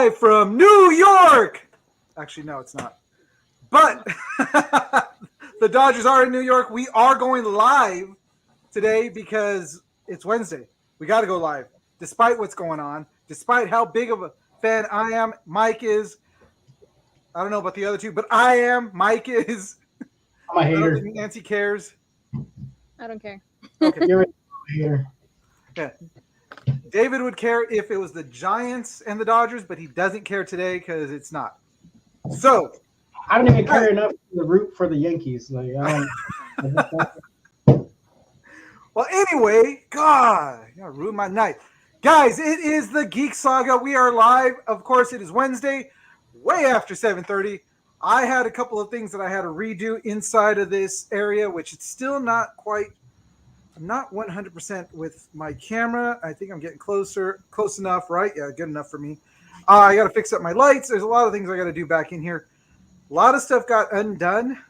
live from New York. Actually, no, it's not. But the Dodgers are in New York. We are going live today because it's Wednesday. We got to go live, despite what's going on, despite how big of a fan I am. Mike is. I don't know about the other two, but I am. Mike is. I'm a hater. I don't think Nancy cares. I don't care. Okay. You're a hater. Yeah. David would care if it was the Giants and the Dodgers, but he doesn't care today because it's not. So I don't even care enough to root for the Yankees. Like, I don't. well, anyway, God, you ruined my night. Guys, it is the Geek Saga. We are live. Of course, it is Wednesday, way after 7:30. I had a couple of things that I had to redo inside of this area, which it's still not quite. I'm not 100% with my camera. I think I'm getting close enough, right? Yeah, good enough for me. I got to fix up my lights. There's a lot of things I got to do back in here. A lot of stuff got undone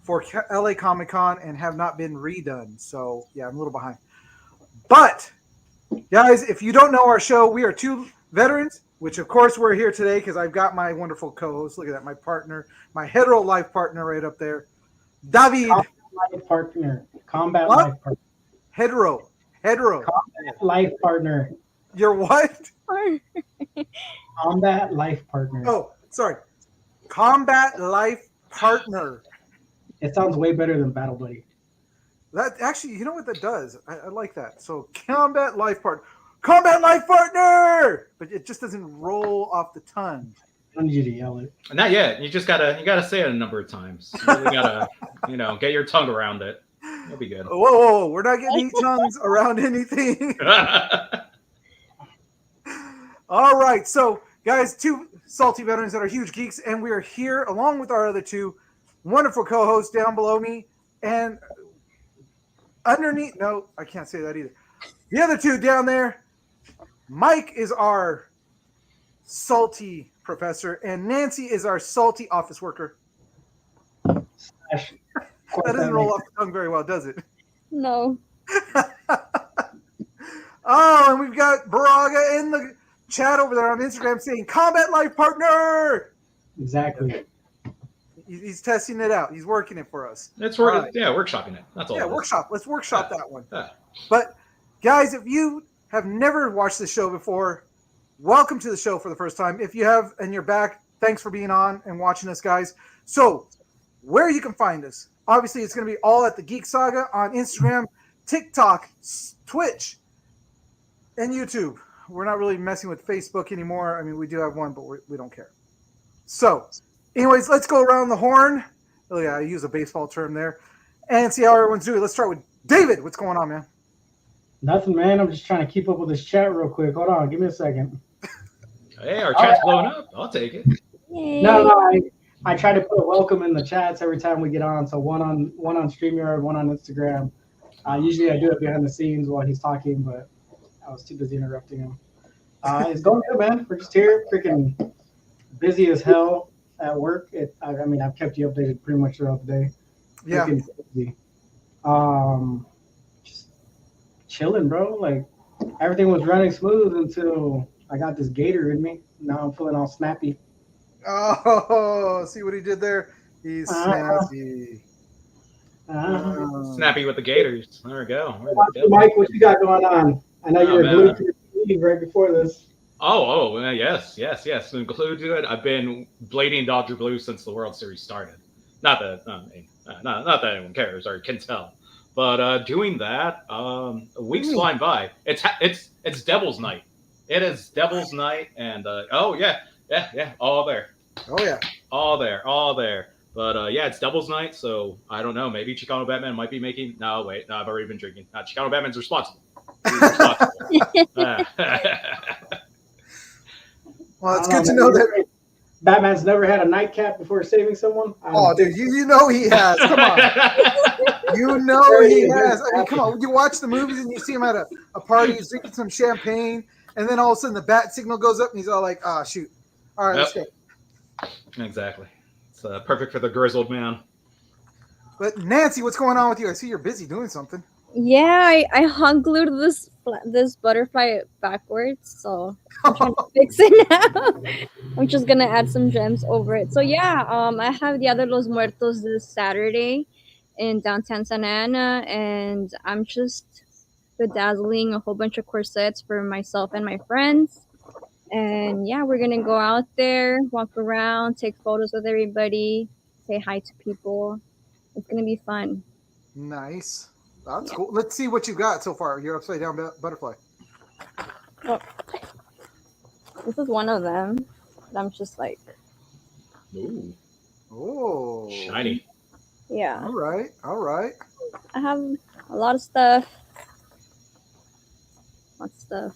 for LA Comic Con and have not been redone. So, yeah, I'm a little behind. But, guys, if you don't know our show, we are two veterans, which, of course, we're here today because I've got my wonderful co-host. Look at that, my partner, my hetero life partner right up there, David. Combat life partner. Hetero. Combat life partner. Your what? Combat life partner. Oh, sorry. Combat life partner. It sounds way better than battle buddy. That actually, you know what that does? I like that. So combat life partner. Combat life partner! But it just doesn't roll off the tongue. I need you to yell it. Not yet. You gotta say it a number of times. You really gotta, get your tongue around it. It'll be good. Whoa. We're not getting any tongues around anything. All right. So, guys, two salty veterans that are huge geeks, and we are here along with our other two wonderful co-hosts down below me. And underneath, no, I can't say that either. The other two down there, Mike is our salty professor, and Nancy is our salty office worker. That doesn't roll off the tongue very well, does it? No. Oh, and we've got Baraga in the chat over there on Instagram saying, Combat Life Partner! Exactly. He's testing it out. He's working it for us. It's working. Right. Yeah, workshopping it. That's all. Yeah, workshop. Let's workshop that one. Yeah. But, guys, if you have never watched the show before, welcome to the show for the first time. If you have and you're back, thanks for being on and watching us, guys. So, where you can find us. Obviously, it's going to be all at the Geek Saga on Instagram, TikTok, Twitch, and YouTube. We're not really messing with Facebook anymore. I mean, we do have one, but we don't care. So, anyways, let's go around the horn. Oh, yeah, I use a baseball term there. And see how everyone's doing. Let's start with David. What's going on, man? Nothing, man. I'm just trying to keep up with this chat real quick. Hold on. Give me a second. Hey, our chat's blowing up. I'll take it. Yay. No, I try to put a welcome in the chats every time we get on. So one on StreamYard, one on Instagram. Usually I do it behind the scenes while he's talking, but I was too busy interrupting him. It's going good, man. We're just here, freaking busy as hell at work. I've kept you updated pretty much throughout the day. Yeah. Busy. Just chilling, bro. Like everything was running smooth until I got this gator in me. Now I'm feeling all snappy. Oh, see what he did there? He's snappy. Snappy with the Gators. There we go. Mike, what you got going on? I know you were glued to the TV right before this. Yes. Included. I've been bleeding Dodger blue since the World Series started. Not that anyone cares or can tell, but doing that, weeks flying by. It's Devil's Night. It is Devil's Night, and all there. Oh yeah, all there. But it's Devil's Night, so I don't know. Maybe Chicano Batman might be making. No, wait, no, I've already been drinking. Chicano Batman's responsible. He's responsible. Well, it's good to know that Batman's never had a nightcap before saving someone. Oh, dude, you know he has. Come on. You know he has. I mean, come on. You watch the movies and you see him at a party, he's drinking some champagne, and then all of a sudden the bat signal goes up and he's all like, shoot. All right, let's go. Exactly. It's perfect for the grizzled man. But Nancy, what's going on with you? I see you're busy doing something. Yeah, I hung glued to this this butterfly backwards, so I'm trying to fix it now. I'm just gonna add some gems over it. So yeah, I have Dia de los Muertos this Saturday in downtown Santa Ana, and I'm just bedazzling a whole bunch of corsets for myself and my friends. And yeah, we're gonna go out there, walk around, take photos with everybody, say hi to people. It's gonna be fun. Nice. That's Yeah. cool. Let's see what you got so far. Your upside down butterfly. Oh, this is one of them. But I'm just like, Ooh, Oh. shiny. yeah. All right. All right. I have a lot of stuff. Lots of stuff.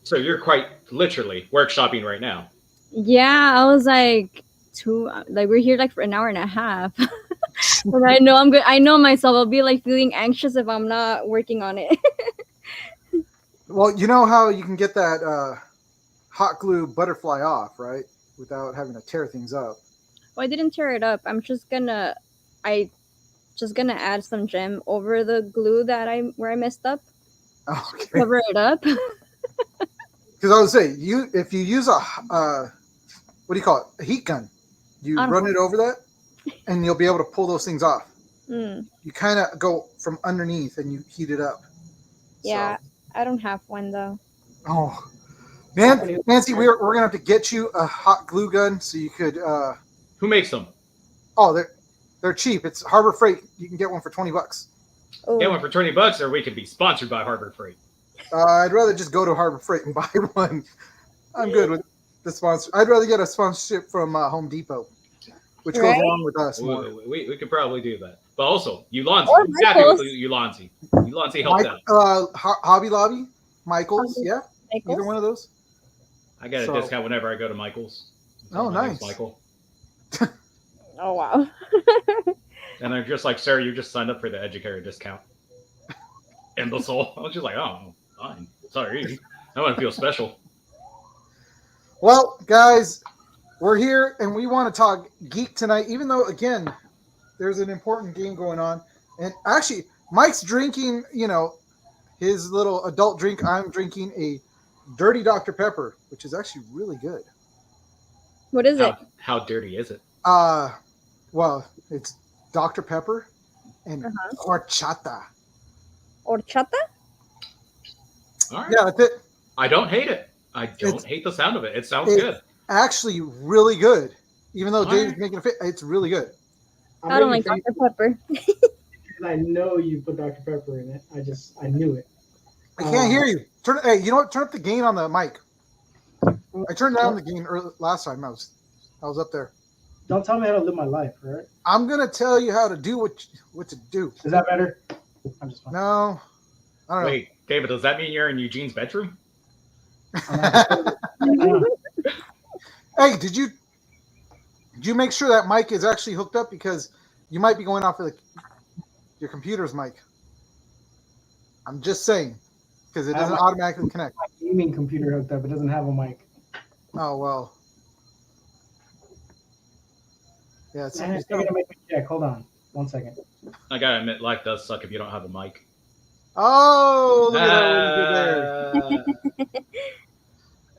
So you're quite literally workshopping right now. Yeah, I was like we're here like for an hour and a half. But I know I'm good. I know myself. I'll be like feeling anxious if I'm not working on it. Well, you know how you can get that hot glue butterfly off, right? Without having to tear things up. Well, I didn't tear it up. I just gonna add some gem over the glue where I messed up. Okay. Cover it up. Because I would say if you use a what do you call it? A heat gun. You run it over that, and you'll be able to pull those things off. Mm, You kind of go from underneath and you heat it up. yeah, I don't have one though. Oh, man, Nancy, we're gonna have to get you a hot glue gun so you could. Who makes them? Oh, they're cheap. It's Harbor Freight. You can get one for $20. Oh, Get one for $20, or we could be sponsored by Harbor Freight. I'd rather just go to Harbor Freight and buy one. I'm good with the sponsor. I'd rather get a sponsorship from Home Depot, which goes Right? along with us more. We could probably do that. But also, Ulanzi. Or I'm happy with Michaels. Ulanzi. Ulanzi helped out. Hobby Lobby, Michaels, Hobby- yeah, Michaels? either one of those. I get a So- discount whenever I go to Michael's. Oh, My name's nice. Michael. Oh wow. And they're just like, sir, you just signed up for the educator discount. Imbecile. I was just like, oh, fine. Sorry. I want to feel special. Well, guys, we're here and we want to talk geek tonight, even though, again, there's an important game going on. And actually, Mike's drinking, his little adult drink. I'm drinking a Dirty Dr. Pepper, which is actually really good. What is it? How dirty is it? Well, it's Dr. Pepper and horchata. Horchata? All right. Yeah, that's it. I don't hate it. I don't hate the sound of it. It sounds it's good. Actually, really good. Even though All Dave's right. making a fit, it's really good. I don't like Dr. Pepper. I know you put Dr. Pepper in it. I knew it. I can't hear you. Hey, you know what? Turn up the gain on the mic. I turned down the gain last time. I was up there. Don't tell me how to live my life, all right? I'm gonna tell you how to do what to do. Is that better? I'm just No, I don't know. Wait, David, does that mean you're in Eugene's bedroom? Hey, did you make sure that mic is actually hooked up, because you might be going off of your computer's mic? I'm just saying, because it doesn't automatically connect. My gaming computer hooked up. It doesn't have a mic. Oh well. Yeah, it's I gotta make a check. Hold on. 1 second. I gotta admit, life does suck if you don't have a mic. Oh, look at that! What you did there.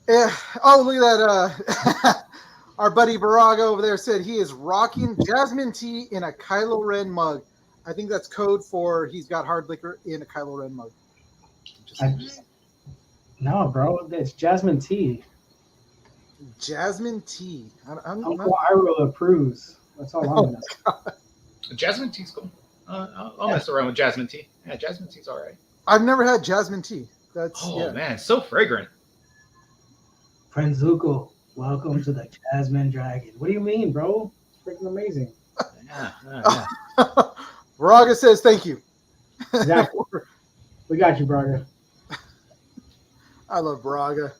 Yeah. Oh, look at that! Our buddy Baraga over there said he is rocking jasmine tea in a Kylo Ren mug. I think that's code for he's got hard liquor in a Kylo Ren mug. No, bro. It's jasmine tea. Jasmine tea. I'm Uncle not, Iro approves. That's all I'm gonna say. Jasmine tea's cool. I'll mess around with jasmine tea. Yeah, jasmine tea's all right. I've never had jasmine tea. That's Oh, man, it's so fragrant. Friend Zuko, welcome to the Jasmine Dragon. What do you mean, bro? It's freaking amazing. Yeah. Baraga says thank you. Exactly. We got you, Braga. I love Baraga.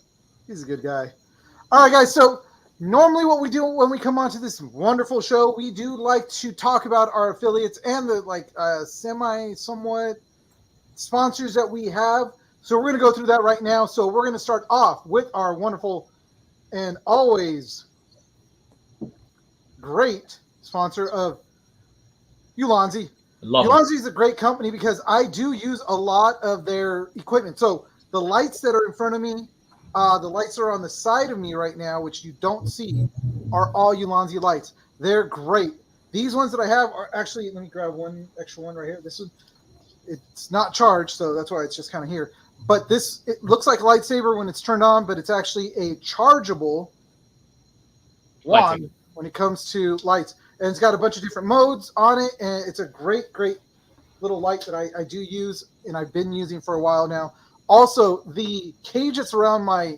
He's a good guy. All right, guys. So normally what we do when we come onto this wonderful show, we do like to talk about our affiliates and the somewhat sponsors that we have. So we're going to go through that right now. So we're going to start off with our wonderful and always great sponsor of Ulanzi. Love it. Ulanzi is a great company because I do use a lot of their equipment. So The lights that are in front of me, the lights that are on the side of me right now, which you don't see, are all Ulanzi lights. They're great. These ones that I have are actually, let me grab one extra one right here. This one, it's not charged, so that's why it's just kind of here. But this, it looks like a lightsaber when it's turned on, but it's actually a chargeable wand Lightsaber. when it comes to lights. And it's got a bunch of different modes on it, and it's a great little light that I do use, and I've been using for a while now. Also, the cage that's around my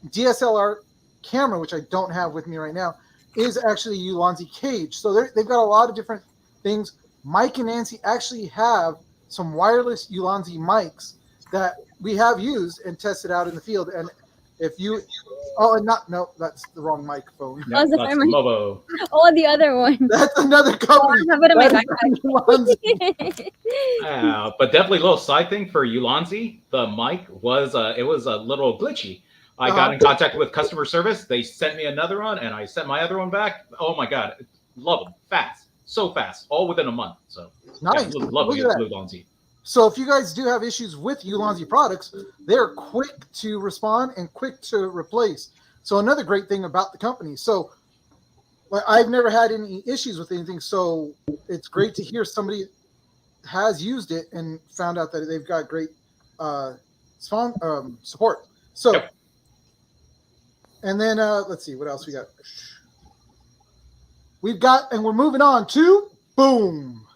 DSLR camera, which I don't have with me right now, is actually a Ulanzi cage. So they've got a lot of different things. Mike and Nancy actually have some wireless Ulanzi mics that we have used and tested out in the field. And if you, that's the wrong microphone. That was the That's timer. Mobo. Oh, the other one. That's another Oh, company. I have it in my That is backpack. Ulanzi. But definitely a little side thing for Ulanzi. The mic was it was a little glitchy. I got in contact with customer service. They sent me another one, and I sent my other one back. Oh my god, love them, fast, so fast, all within a month. So Nice. yeah, love Look at that. Ulanzi. So if you guys do have issues with Ulanzi products, they're quick to respond and quick to replace. So another great thing about the company. So I've never had any issues with anything. So it's great to hear somebody has used it and found out that they've got great support. So, Yep. And then let's see what else we got. We're moving on to boom.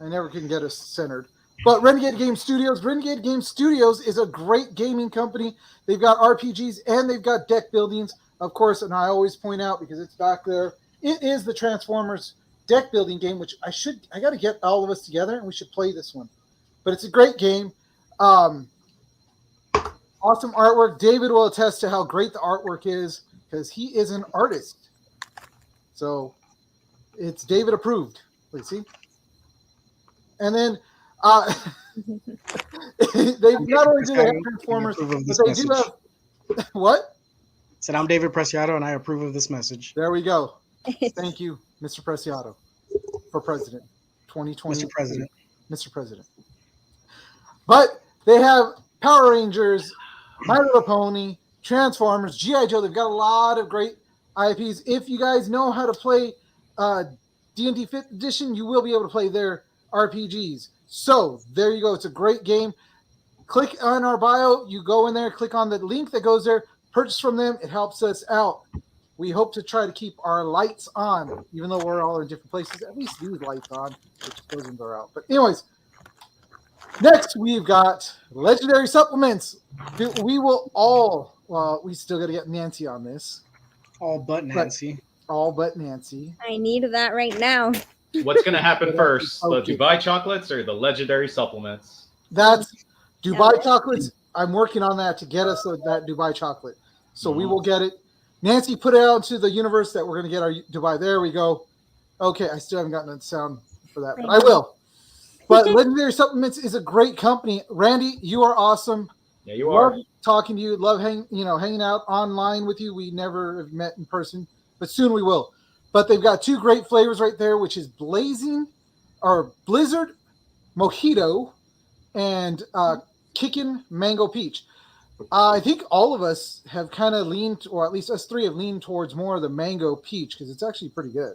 I never can get us centered. But Renegade Game Studios. Renegade Game Studios is a great gaming company. They've got RPGs and they've got deck buildings, of course. And I always point out because it's back there. It is the Transformers deck building game, which I got to get all of us together and we should play this one. But it's a great game. Awesome artwork. David will attest to how great the artwork is because he is an artist. So it's David approved. Let's see. And then they not only do they have Transformers, but they do have what? Said I'm David Preciado and I approve of this message. There we go. Thank you, Mr. Preciado, for President 2020. Mr. President. Mr. President. But they have Power Rangers, My Little Pony, Transformers, G.I. Joe. They've got a lot of great IPs. If you guys know how to play D&D 5th Edition, you will be able to play their RPGs. So there you go. It's a great game. Click on our bio. You go in there, click on the link that goes there, purchase from them. It helps us out. We hope to try to keep our lights on, even though we're all in different places. At least these lights on, which those ones are out. But anyways, next we've got Legendary Supplements. We will all, well, we still got to get Nancy on this. All but Nancy. All but Nancy. I need that right now. What's going to happen first? The Okay. Dubai chocolates or the legendary supplements? That's Dubai chocolates. I'm working on that to get us that Dubai chocolate. So we will get it. Nancy put it out into the universe that we're going to get our Dubai. There we go. Okay, I still haven't gotten a sound for that, but I will. But Legendary Supplements is a great company. Randy, you are awesome. Yeah, you Love are. talking to you. Love hanging out online with you. We never have met in person, but soon we will. But they've got two great flavors right there, which is Blizzard Mojito and Kickin' Mango Peach. I think all of us have kind of leaned, or at least us three have leaned towards more of the Mango Peach because it's actually pretty good.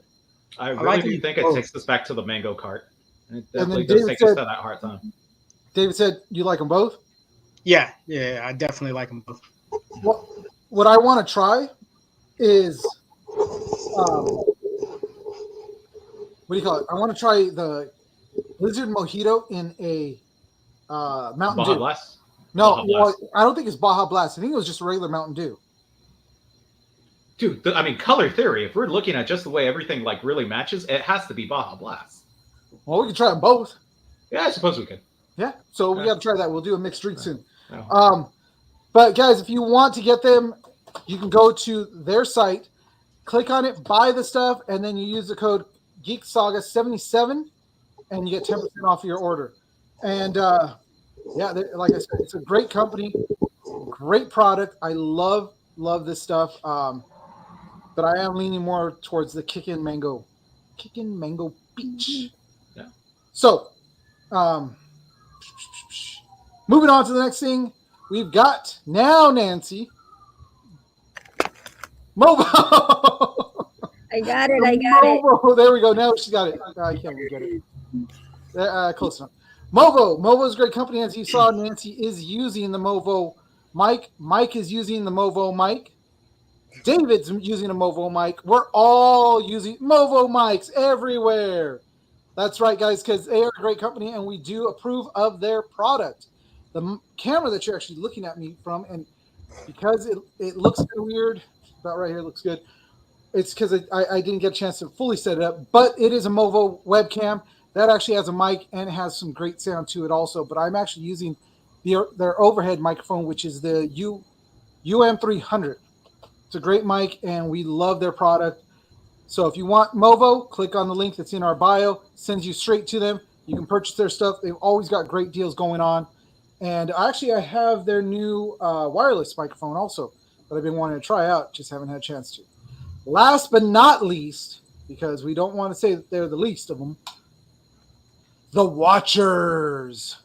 I really like do them think it both. takes us back to the mango cart. It then definitely does David take us said- to that hard time. David said you like them both. Yeah, I definitely like them both. What I want to try is, what do you call it? I want to try the Blizzard Mojito in a Mountain Baja Dew. Blast? No, Baja Blast. I don't think it's Baja Blast. I think it was just a regular Mountain Dew. Dude, I mean, color theory, if we're looking at just the way everything like really matches, it has to be Baja Blast. Well, we can try them both. Yeah, I suppose we could. Yeah, so we Yeah. got to try that. We'll do a mixed drink soon. Yeah. But guys, if you want to get them, you can go to their site, click on it, buy the stuff, and then you use the code GeekSaga77, and you get 10% off your order. And like I said, it's a great company, great product. I love this stuff. But I am leaning more towards the Kickin' Mango Peach. Yeah. So, moving on to the next thing. we've got now Nancy Movo. I got it. I got it. Movo. There we go. Now she's got it. I can't get it. Close enough. Movo is a great company. As you saw, Nancy is using the Movo mic. Mike is using the Movo mic. David's using a Movo mic. We're all using Movo mics everywhere. That's right, guys, because they are a great company, and we do approve of their product. The camera that you're actually looking at me from, and because it looks kind of weird, about right here looks good. It's because I didn't get a chance to fully set it up, but it is a Movo webcam that actually has a mic and it has some great sound to it also. But I'm actually using their overhead microphone, which is the UM300. It's a great mic, and we love their product. So if you want Movo, click on the link that's in our bio. Sends you straight to them. You can purchase their stuff. They've always got great deals going on. And actually, I have their new wireless microphone also that I've been wanting to try out. Just haven't had a chance to. Last but not least, because we don't want to say that they're the least of them, the Watchers.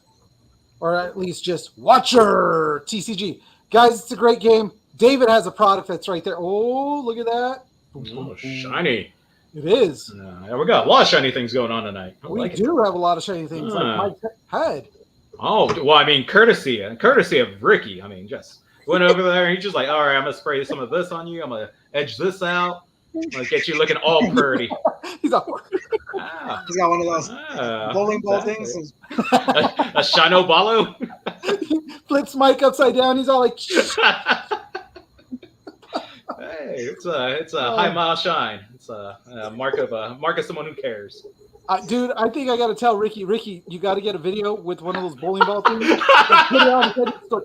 Or at least just Watcher TCG. Guys, it's a great game. David has a product that's right there. Oh, look at that. Oh, shiny. It is. Yeah, we got a lot of shiny things going on tonight. I We like do it. have a lot of shiny things like Mike had. Oh, well, I mean, courtesy of Ricky. I mean, just went over there. He's just like, all right, I'm going to spray some of this on you. I'm going to edge this out. I'm going to get you looking all pretty. He's all, Ah, He's got one of those bowling ball exactly. things. a Shino Balo. flips Mike upside down. He's all like, Hey, it's a high mile shine. It's a mark of someone who cares. dude, I think I got to tell Ricky, you got to get a video with one of those bowling ball things. Put it on his head, go,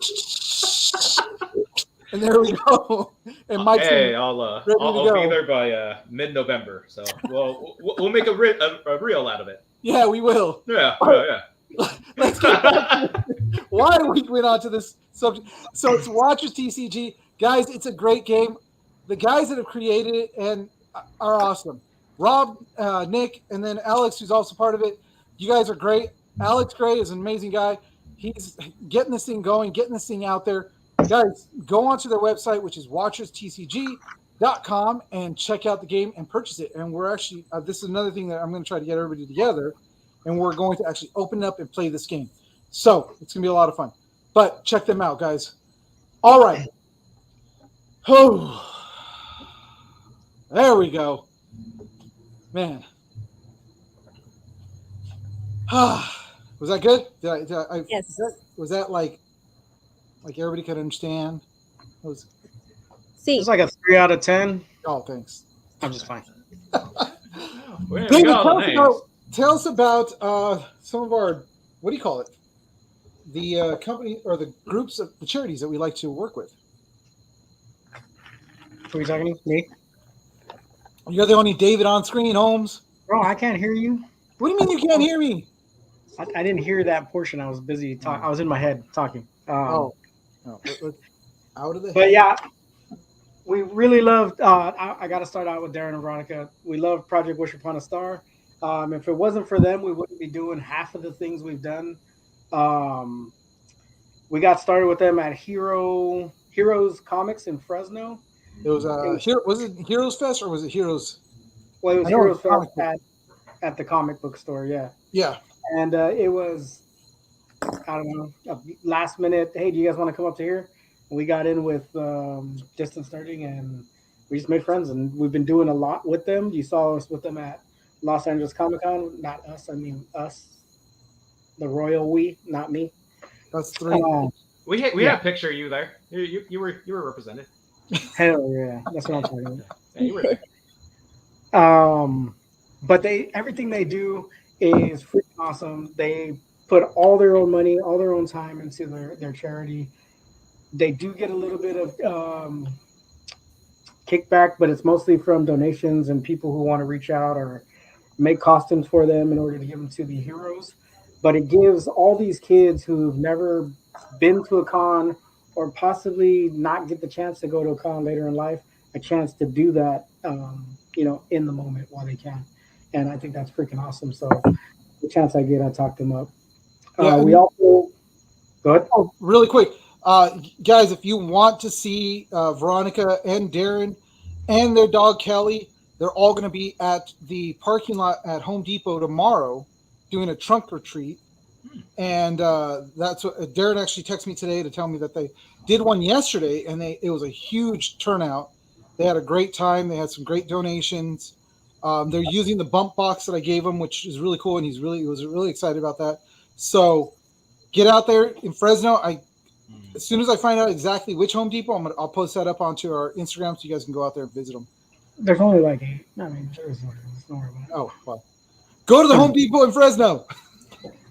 and there we go. And Mike's Hey, ready I'll to go. be there by mid-November. So we'll make a reel out of it. Yeah, we will. Yeah. Let's get back to why we went on to this subject. So it's Watchers TCG. Guys, it's a great game. The guys that have created it and are awesome. Rob, Nick, and then Alex, who's also part of it. You guys are great. Alex Gray is an amazing guy. He's getting this thing going, getting this thing out there. Guys, go onto their website, which is watcherstcg.com, and check out the game and purchase it. And we're actually, this is another thing that I'm going to try to get everybody together, and we're going to actually open it up and play this game. So it's going to be a lot of fun. But check them out, guys. All right. Oh, there we go. Man. Was that good? Yes. Was that like everybody could understand? See. It's like a 3 out of 10. Oh, thanks. I'm just fine. We David, got all the names. tell us about some of our, what do you call it? The company or the groups of the charities that we like to work with. Who are you talking to? Me? You're the only David on screen, Holmes. Bro, I can't hear you. What do you mean you can't hear me? I didn't hear that portion. I was busy talking. I was in my head talking. No. Out of the But yeah, we really loved. I got to start out with Darren and Veronica. We love Project Wish Upon a Star. If it wasn't for them, we wouldn't be doing half of the things we've done. We got started with them at Heroes Comics in Fresno. It was was it Heroes Fest or was it Heroes? Well, it was I know Heroes it's comic Fest at the comic book store. Yeah. Yeah. And it was, I don't know, a last minute, hey, do you guys want to come up to here? And we got in with distance learning, and we just made friends. And we've been doing a lot with them. You saw us with them at Los Angeles Comic Con. Not us, I mean us. The royal we, not me. That's 3. We had a picture of you there. You were represented. Hell yeah. That's what I'm talking about. Yeah, you were there. But everything they do is freaking awesome. They put all their own money, all their own time into their charity. They do get a little bit of kickback, but it's mostly from donations and people who want to reach out or make costumes for them in order to give them to the heroes. But it gives all these kids who've never been to a con or possibly not get the chance to go to a con later in life a chance to do that, in the moment while they can. And I think that's freaking awesome. So the chance I get, I talk them up. Yeah, We also go ahead. Oh, really quick. Guys, if you want to see Veronica and Darren and their dog Kelly, they're all going to be at the parking lot at Home Depot tomorrow doing a trunk retreat. And that's what Darren actually texted me today to tell me that they did one yesterday, and it was a huge turnout. They had a great time. They had some great donations. They're using the bump box that I gave him, which is really cool, and he was really excited about that. So get out there in Fresno. As soon as I find out exactly which Home Depot, I'll post that up onto our Instagram so you guys can go out there and visit them. There's only like 8. I mean, there's no more. Oh, well. Go to the Home Depot in Fresno.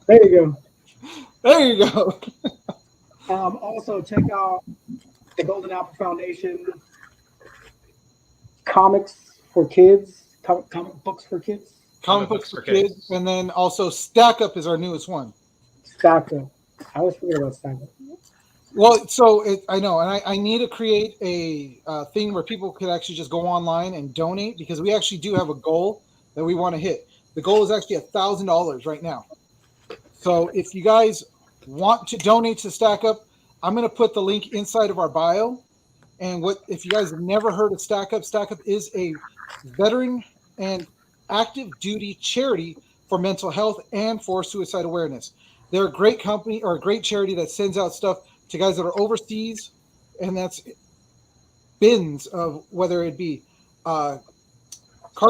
There you go. There you go. Also, check out the Golden Apple Foundation comics for kids, comic books for kids. Comic books for kids. And then also Stack Up is our newest one. Stack Up. I always forget about Stack Up. Well, so I know, and I need to create a thing where people could actually just go online and donate, because we actually do have a goal that we want to hit. The goal is actually $1,000 right now. So if you guys want to donate to Stack Up, I'm going to put the link inside of our bio. And if you guys have never heard of Stack Up is a veteran and active duty charity for mental health and for suicide awareness. They're a great company, or a great charity that sends out stuff to guys that are overseas, and that's bins of whether it be card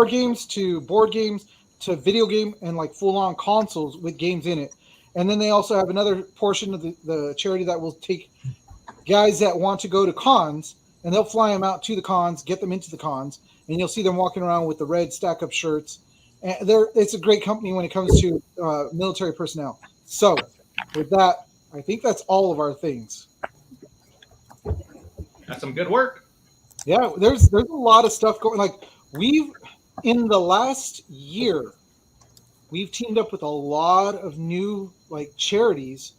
games to board games to video game and like full-on consoles with games in it. And then they also have another portion of the charity that will take guys that want to go to cons, and they'll fly them out to the cons, get them into the cons, and you'll see them walking around with the red Stack Up shirts. And it's a great company when it comes to military personnel. So with that, I think that's all of our things. That's some good work. Yeah, there's a lot of stuff going. Like in the last year, we've teamed up with a lot of new like charities,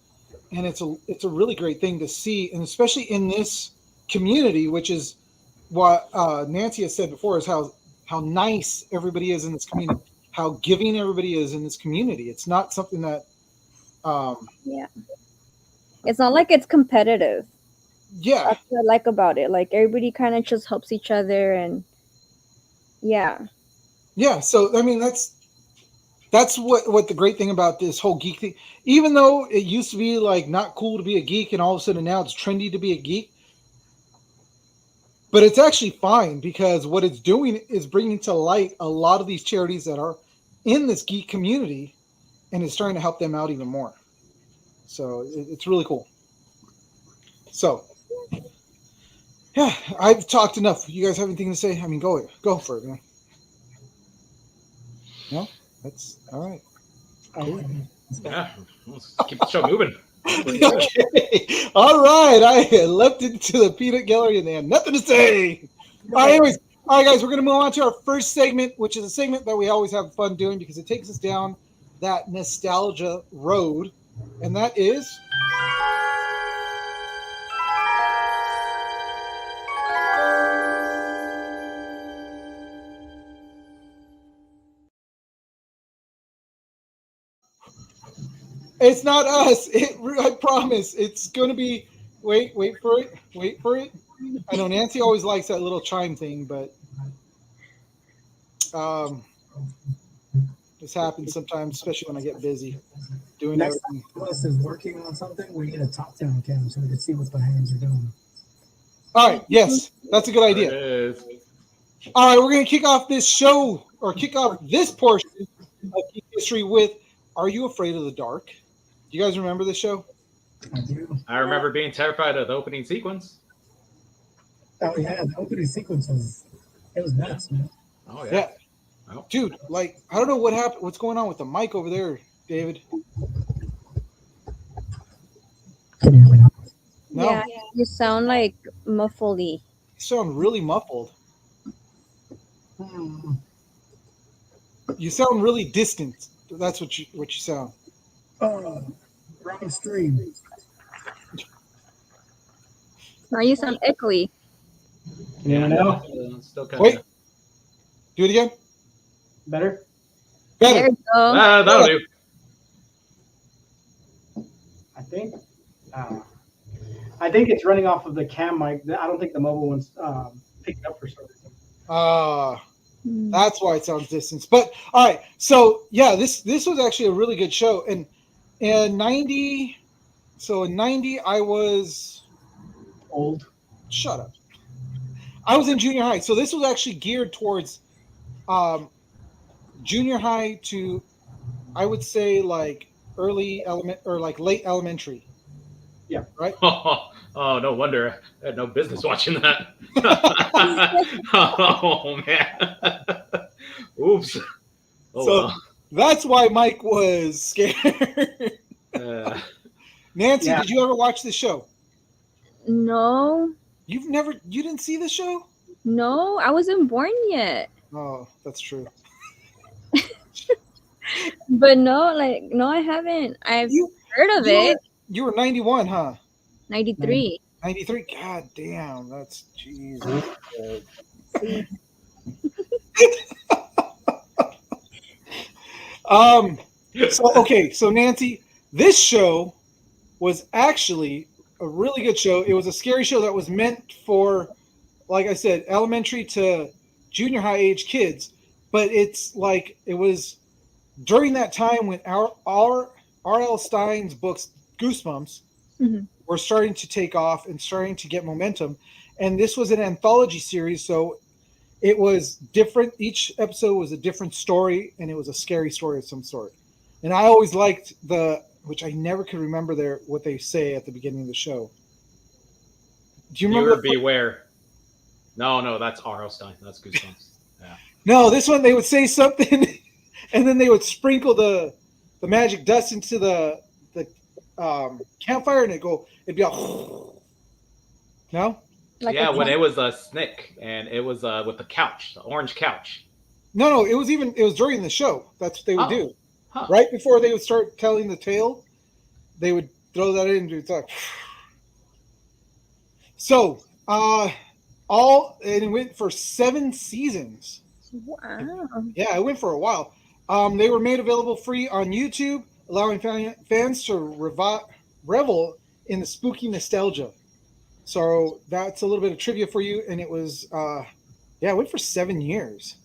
and it's a really great thing to see, and especially in this community, which is what Nancy has said before, is how nice everybody is in this community, how giving everybody is in this community. It's not something that yeah, it's not like it's competitive. Yeah, That's what I like about it. Like everybody kind of just helps each other, and yeah. So I mean, that's what the great thing about this whole geek thing. Even though it used to be like not cool to be a geek, and all of a sudden now it's trendy to be a geek, but it's actually fine, because what it's doing is bringing to light a lot of these charities that are in this geek community, and it's starting to help them out even more. So it's really cool. So yeah, I've talked enough. You guys have anything to say? I mean, go for it, man. No, that's all right. Cool. Yeah, let's keep the show moving. Okay. All right. I left it to the peanut gallery, and they had nothing to say. All right, anyways. All right, guys, we're going to move on to our first segment, which is a segment that we always have fun doing because it takes us down that nostalgia road, and that is... It's not us. I promise. It's going to be... Wait for it. I know Nancy always likes that little chime thing, but this happens sometimes, especially when I get busy doing Next everything. time one of us is working on something, we need a top-down cam so we can see what the hands are doing. All right. Yes, that's a good idea. There it is. All right, we're going to kick off this show, or kick off this portion of Geek History with Are You Afraid of the Dark? Do you guys remember this show? I do. I remember being terrified of the opening sequence. Oh yeah, the opening sequence was nuts, man. Oh Yeah. Oh. Dude, like, I don't know what happened. What's going on with the mic over there, David? Can you hear me now? No, Yeah, you sound like muffly. you sound really muffled. You sound really distant. That's what you sound. Wrong stream. Now you sound echoey. Yeah, now Still kind Wait. of. Do it again. better. There Better. you go. That'll do. I think. I think it's running off of the cam mic. I don't think the mobile one's picking up for some reason. Mm. That's why it sounds distant. But all right, so yeah, this was actually a really good show. And in 90, I was Old. shut up. I was in junior high, so this was actually geared towards junior high to, I would say, like early element or like late elementary. Yeah. Right. Oh, no wonder I had no business watching that. Oh man. Oops. Oh, So that's why Mike was scared. well. Nancy, Yeah. did you ever watch this show? No, You didn't see the show? no, I wasn't born yet. Oh, that's true. But no, no, I haven't. I've You- heard of you it. were- You were 91, huh? 93. 93. God damn, that's Jesus. So Nancy, this show was actually a really good show. It was a scary show that was meant for, like I said, elementary to junior high age kids. But it's like it was during that time when our R.L. Stein's books Goosebumps Mhm. were starting to take off and starting to get momentum. And this was an anthology series, so it was different. Each episode was a different story, and it was a scary story of some sort. And I always liked which I never could remember what they say at the beginning of the show. Do you remember? Viewer beware. No, that's R.L. Stein. That's Goosebumps. No, this one they would say something, and then they would sprinkle the magic dust into the campfire, and it'd be all. No, Yeah, when it was a snake, and it was with the couch, the orange couch. no, it was during the show. That's what they would Oh. do. Huh. Right before they would start telling the tale, they would throw that in and talk. So, it went for 7 seasons. Wow. Yeah, it went for a while. They were made available free on YouTube, allowing fans to revel in the spooky nostalgia. So that's a little bit of trivia for you. And it was, it went for 7 years.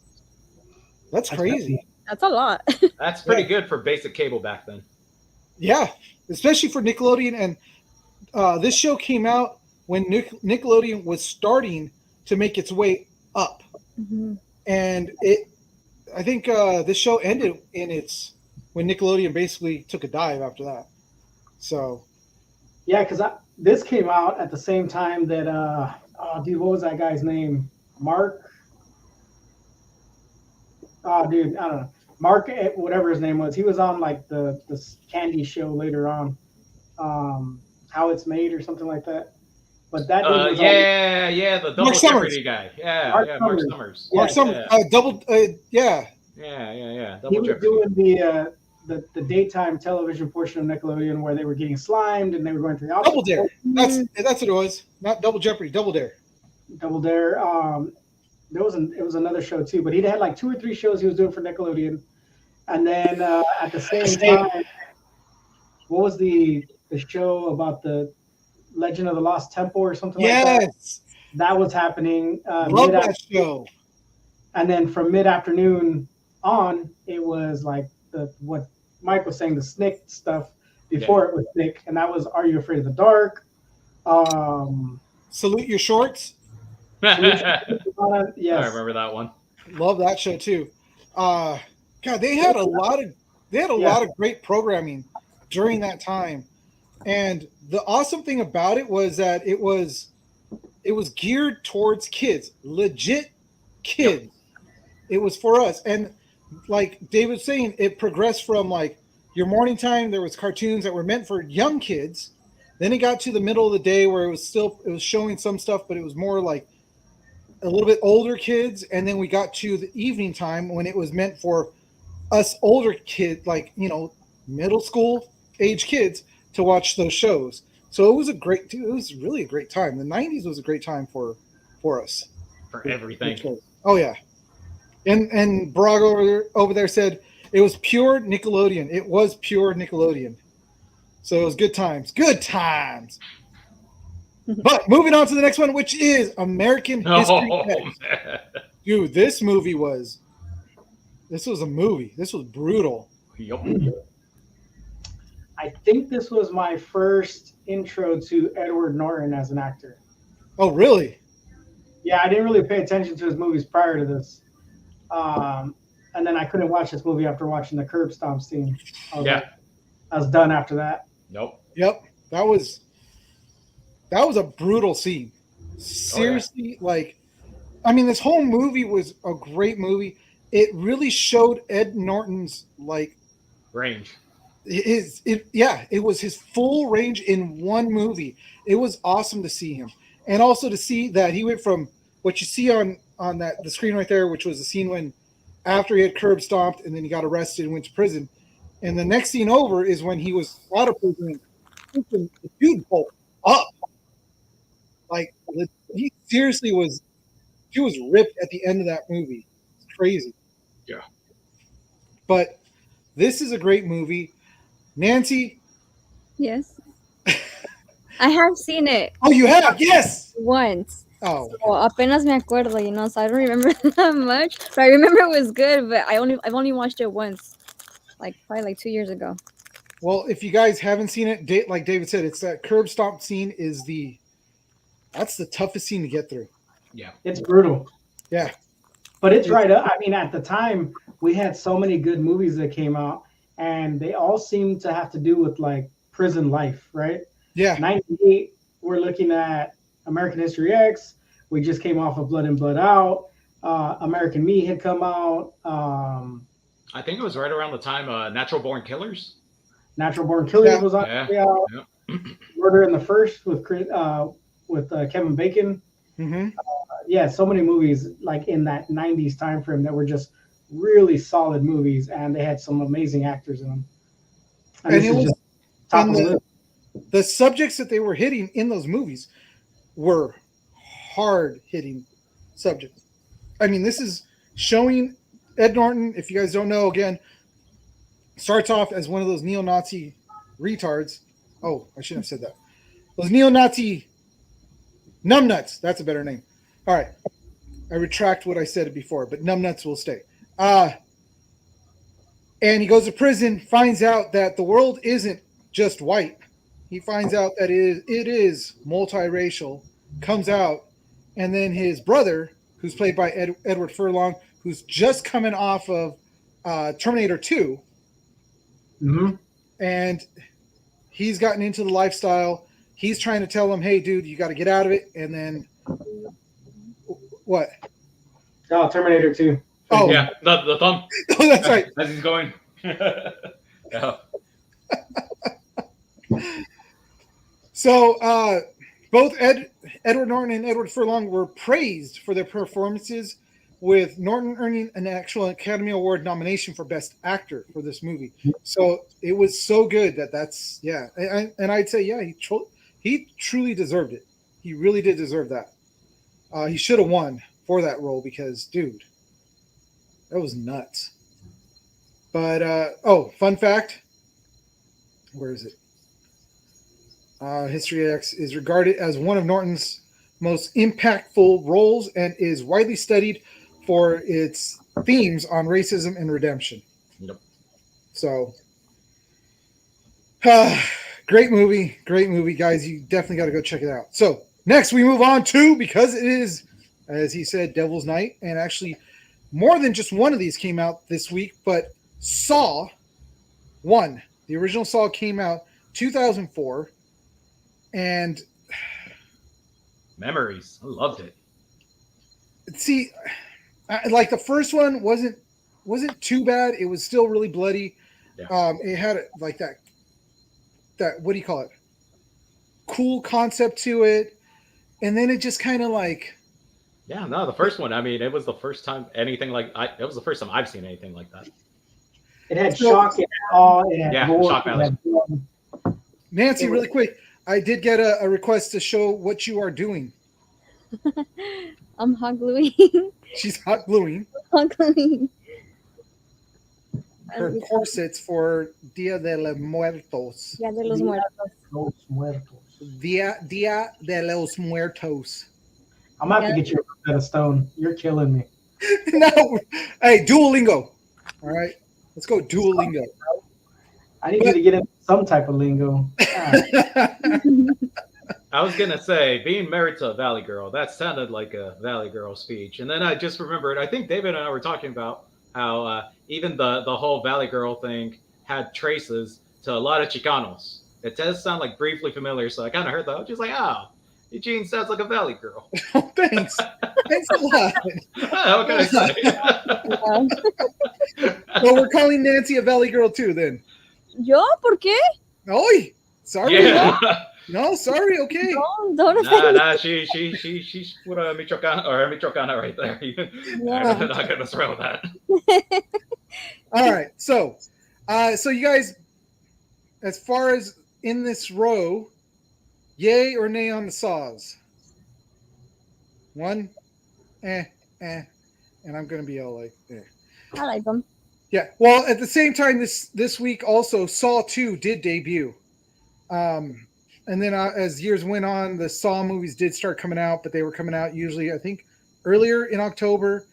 That's crazy. That's a lot. That's pretty good for basic cable back then. Yeah, especially for Nickelodeon. And this show came out when Nickelodeon was starting to make its way up. Mhm. And I think this show ended when Nickelodeon basically took a dive after that. So Yeah, because this came out at the same time that what was that guy's name? Mark. Oh, dude, I don't know. Mark, whatever his name was, he was on like the candy show later on, How It's Made or something like that. But that dude was the double Mark Summers. Jeopardy guy. Yeah, Mark Mark Summers. Summers. Yeah, or some double, yeah. Yeah. he Double was Jeopardy. doing the daytime television portion of Nickelodeon where they were getting slimed and they were going to the opposite. Double Dare. That's what it was. Not Double Jeopardy. Double Dare. Double Dare. It was another show too, but he had like 2 or 3 shows he was doing for Nickelodeon, and then at the same time, what was the show about the Legend of the Lost Temple or something like that? Yes, That was happening. love that show. And then from mid afternoon on, it was like what Mike was saying, the Snick stuff before it was Snick, and that was Are You Afraid of the Dark? Salute Your Shorts. Yes. I remember that one. Love that show too. God, they had a lot of great programming during that time. And the awesome thing about it was that it was geared towards kids, legit kids. Yep. It was for us. And like David was saying, it progressed from like your morning time, there was cartoons that were meant for young kids. Then it got to the middle of the day where it was showing some stuff, but it was more like a little bit older kids. And then we got to the evening time when it was meant for us older kids, like, middle school age kids to watch those shows. So it was really a great time. The 90s was a great time for us. For everything. Oh yeah. And Barack over there said it was pure Nickelodeon. It was pure Nickelodeon. So it was good times. Good times. But moving on to the next one, which is American History Oh, X. man. Dude, this was a movie. This was brutal. Yup. I think this was my first intro to Edward Norton as an actor. Oh, really? Yeah, I didn't really pay attention to his movies prior to this. And then I couldn't watch this movie after watching the curb stomp scene. Yeah. I was done after that. Nope. Yep. That was a brutal scene. Seriously, like, I mean, this whole movie was a great movie. It really showed Ed Norton's like Range. it was his full range in one movie. It was awesome to see him, and also to see that he went from what you see on the screen right there, which was the scene when after he had curb stomped and then he got arrested and went to prison, and the next scene over is when he was out of prison. The dude pulled up, like he seriously was. He was ripped at the end of that movie. It's crazy. Yeah. But this is a great movie. Nancy. Yes. I have seen it Oh, you have? Yes. once. Oh. So apenas me acuerdo, you know, so I don't remember that much. But I remember it was good, but I've only watched it once. Like probably like 2 years ago. Well, if you guys haven't seen it, like David said, it's that curb stomp scene that's the toughest scene to get through. Yeah. It's brutal. Yeah. But it's right up. I mean, at the time, we had so many good movies that came out, and they all seemed to have to do with like prison life, right? Yeah. 98, we're looking at American History X. We just came off of Blood In, Blood Out. American Me had come out. I think it was right around the time Natural Born Killers. Natural Born Killers Yeah. was on. Yeah. Murder in the First with Kevin Bacon. Mm-hmm. Yeah, so many movies like in that 90s time frame that were just really solid movies, and they had some amazing actors in them. And this it is was- just top and of the list. The subjects that they were hitting in those movies were hard hitting subjects. I mean, this is showing Ed Norton, if you guys don't know, again, starts off as one of those neo-Nazi retards. Oh, I shouldn't have said that. Those neo-Nazi numbnuts. That's a better name. All right. I retract what I said before, but numbnuts will stay. And he goes to prison, finds out that the world isn't just white. He finds out that it is multiracial, comes out, and then his brother, who's played by Edward Furlong, who's just coming off of Terminator 2, Mhm. and he's gotten into the lifestyle. He's trying to tell him, hey, dude, you got to get out of it. And then what? Oh, Terminator 2. Oh, Yeah. The thumb. oh, that's right. As he's going. Yeah. So both Edward Norton and Edward Furlong were praised for their performances, with Norton earning an actual Academy Award nomination for Best Actor for this movie. So it was so good that's yeah. And I'd say yeah, he truly deserved it. He really did deserve that. He should have won for that role because, dude, that was nuts. But fun fact. Where is it? History X is regarded as one of Norton's most impactful roles and is widely studied for its themes on racism and redemption. Yep. So, great movie, guys. You definitely got to go check it out. So, next we move on to, because it is, as he said, Devil's Night, and actually more than just one of these came out this week, but Saw 1, the original Saw, came out 2004. And Memories. I loved it. see, like the first one wasn't too bad. It was still really bloody. Yeah. It had like that what do you call it? Cool concept to it, and then it just kind of like. Yeah, no, the first one. I mean, it was the first time anything like it was the first time I've seen anything like that. It had shock, it had awe, it had Yeah, gore, shock it value. had blood. Nancy, really quick, I did get a request to show what you are doing. I'm hot gluing. She's hot gluing Hot gluing. her corsets for Dia de los Muertos. Yeah, de los muertos. Los Muertos. Dia de los Muertos. I'm gonna have to get you a Stone. You're killing me. No, hey, Duolingo. All right, let's go Duolingo. I need you to get in some type of lingo. I was gonna say, being married to a Valley Girl, that sounded like a Valley Girl speech. And then I just remembered, I think David and I were talking about how even the whole Valley Girl thing had traces to a lot of Chicanos. It does sound like briefly familiar, so I kind of heard that. I was just like, oh, Eugene sounds like a Valley Girl. Oh, thanks. Thanks a lot. What can I say? Well, we're calling Nancy a Valley Girl too, then. Yo, ¿por qué? Oi, sorry. Yeah. No, sorry. Okay. Don't offend Nah, she's put a Michoacana right there. Yeah. I'm not gonna throw that. All right. So you guys, as far as in this row, yay or nay on the saws? One, and I'm gonna be all like, eh. I like them. Yeah. Well, at the same time, this week also Saw 2 did debut. And then as years went on, the Saw movies did start coming out, but they were coming out usually, I think, earlier in October.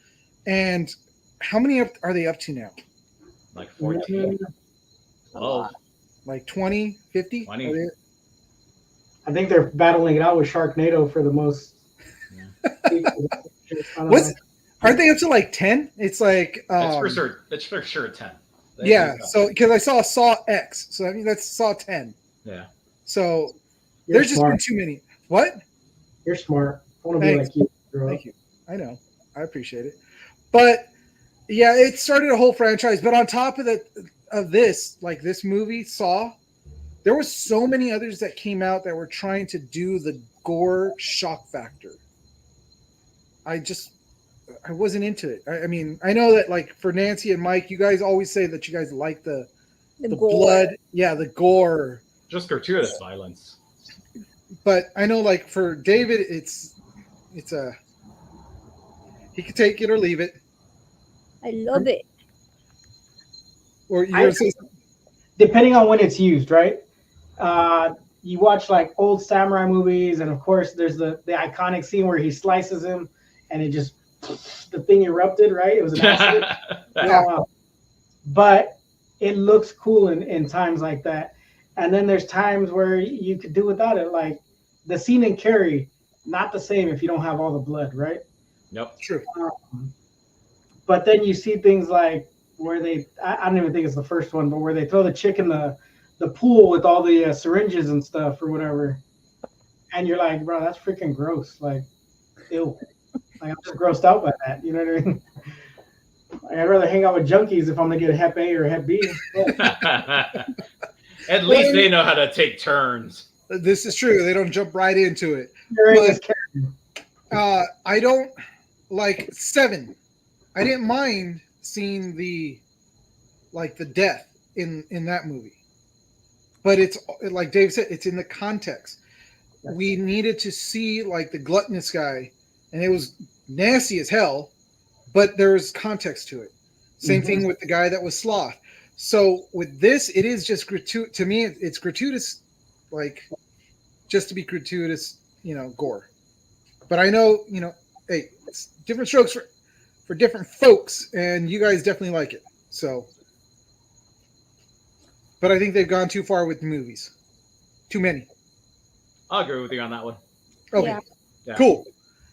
And how many are they up to now? Like 14. Oh, Like 20, 50? 20. Are they- I think they're battling it out with Sharknado for the most. Aren't they up to like 10? It's like it's for sure. It's for sure 10. yeah. So because I saw Saw X, so I mean that's Saw 10. Yeah. So You're there's just smart. been too many. What? You're smart. I want to be Thanks. like you. Girl. Thank you. I know. I appreciate it. But yeah, it started a whole franchise. But on top of this, like this movie, Saw, there were so many others that came out that were trying to do the gore shock factor. I wasn't into it. I mean, I know that like for Nancy and Mike, you guys always say that you guys like the gore. blood, yeah, the gore. Just gratuitous violence. But I know like for David, it's he can take it or leave it. I love it. Or you're gonna say something? Depending on when it's used, right? You watch like old samurai movies, and of course, there's the iconic scene where he slices him, and it just the thing erupted, right? It was an accident. Yeah. But it looks cool in times like that. And then there's times where you could do without it, like the scene in Carrie, not the same if you don't have all the blood, right? Yep. True. But then you see things like where I don't even think it's the first one, but where they throw the chick in the pool with all the syringes and stuff or whatever. And you're like, bro, that's freaking gross. Like, ew. Like, I'm just grossed out by that. You know what I mean? Like, I'd rather hang out with junkies if I'm going to get Hep A or Hep B. At least they know how to take turns. This is true. They don't jump right into it. I don't like 7. I didn't mind seeing the death in that movie, but it's like Dave said, it's in the context. We needed to see like the gluttonous guy, and it was nasty as hell, but there was context to it. Same thing with the guy that was sloth. So with this, it is just gratuitous. To me, it's gratuitous, like just to be gratuitous, gore. But I know, hey, it's different strokes for different folks, and you guys definitely like it. So, but I think they've gone too far with the movies. Too many. I'll agree with you on that one. Okay, Yeah. cool.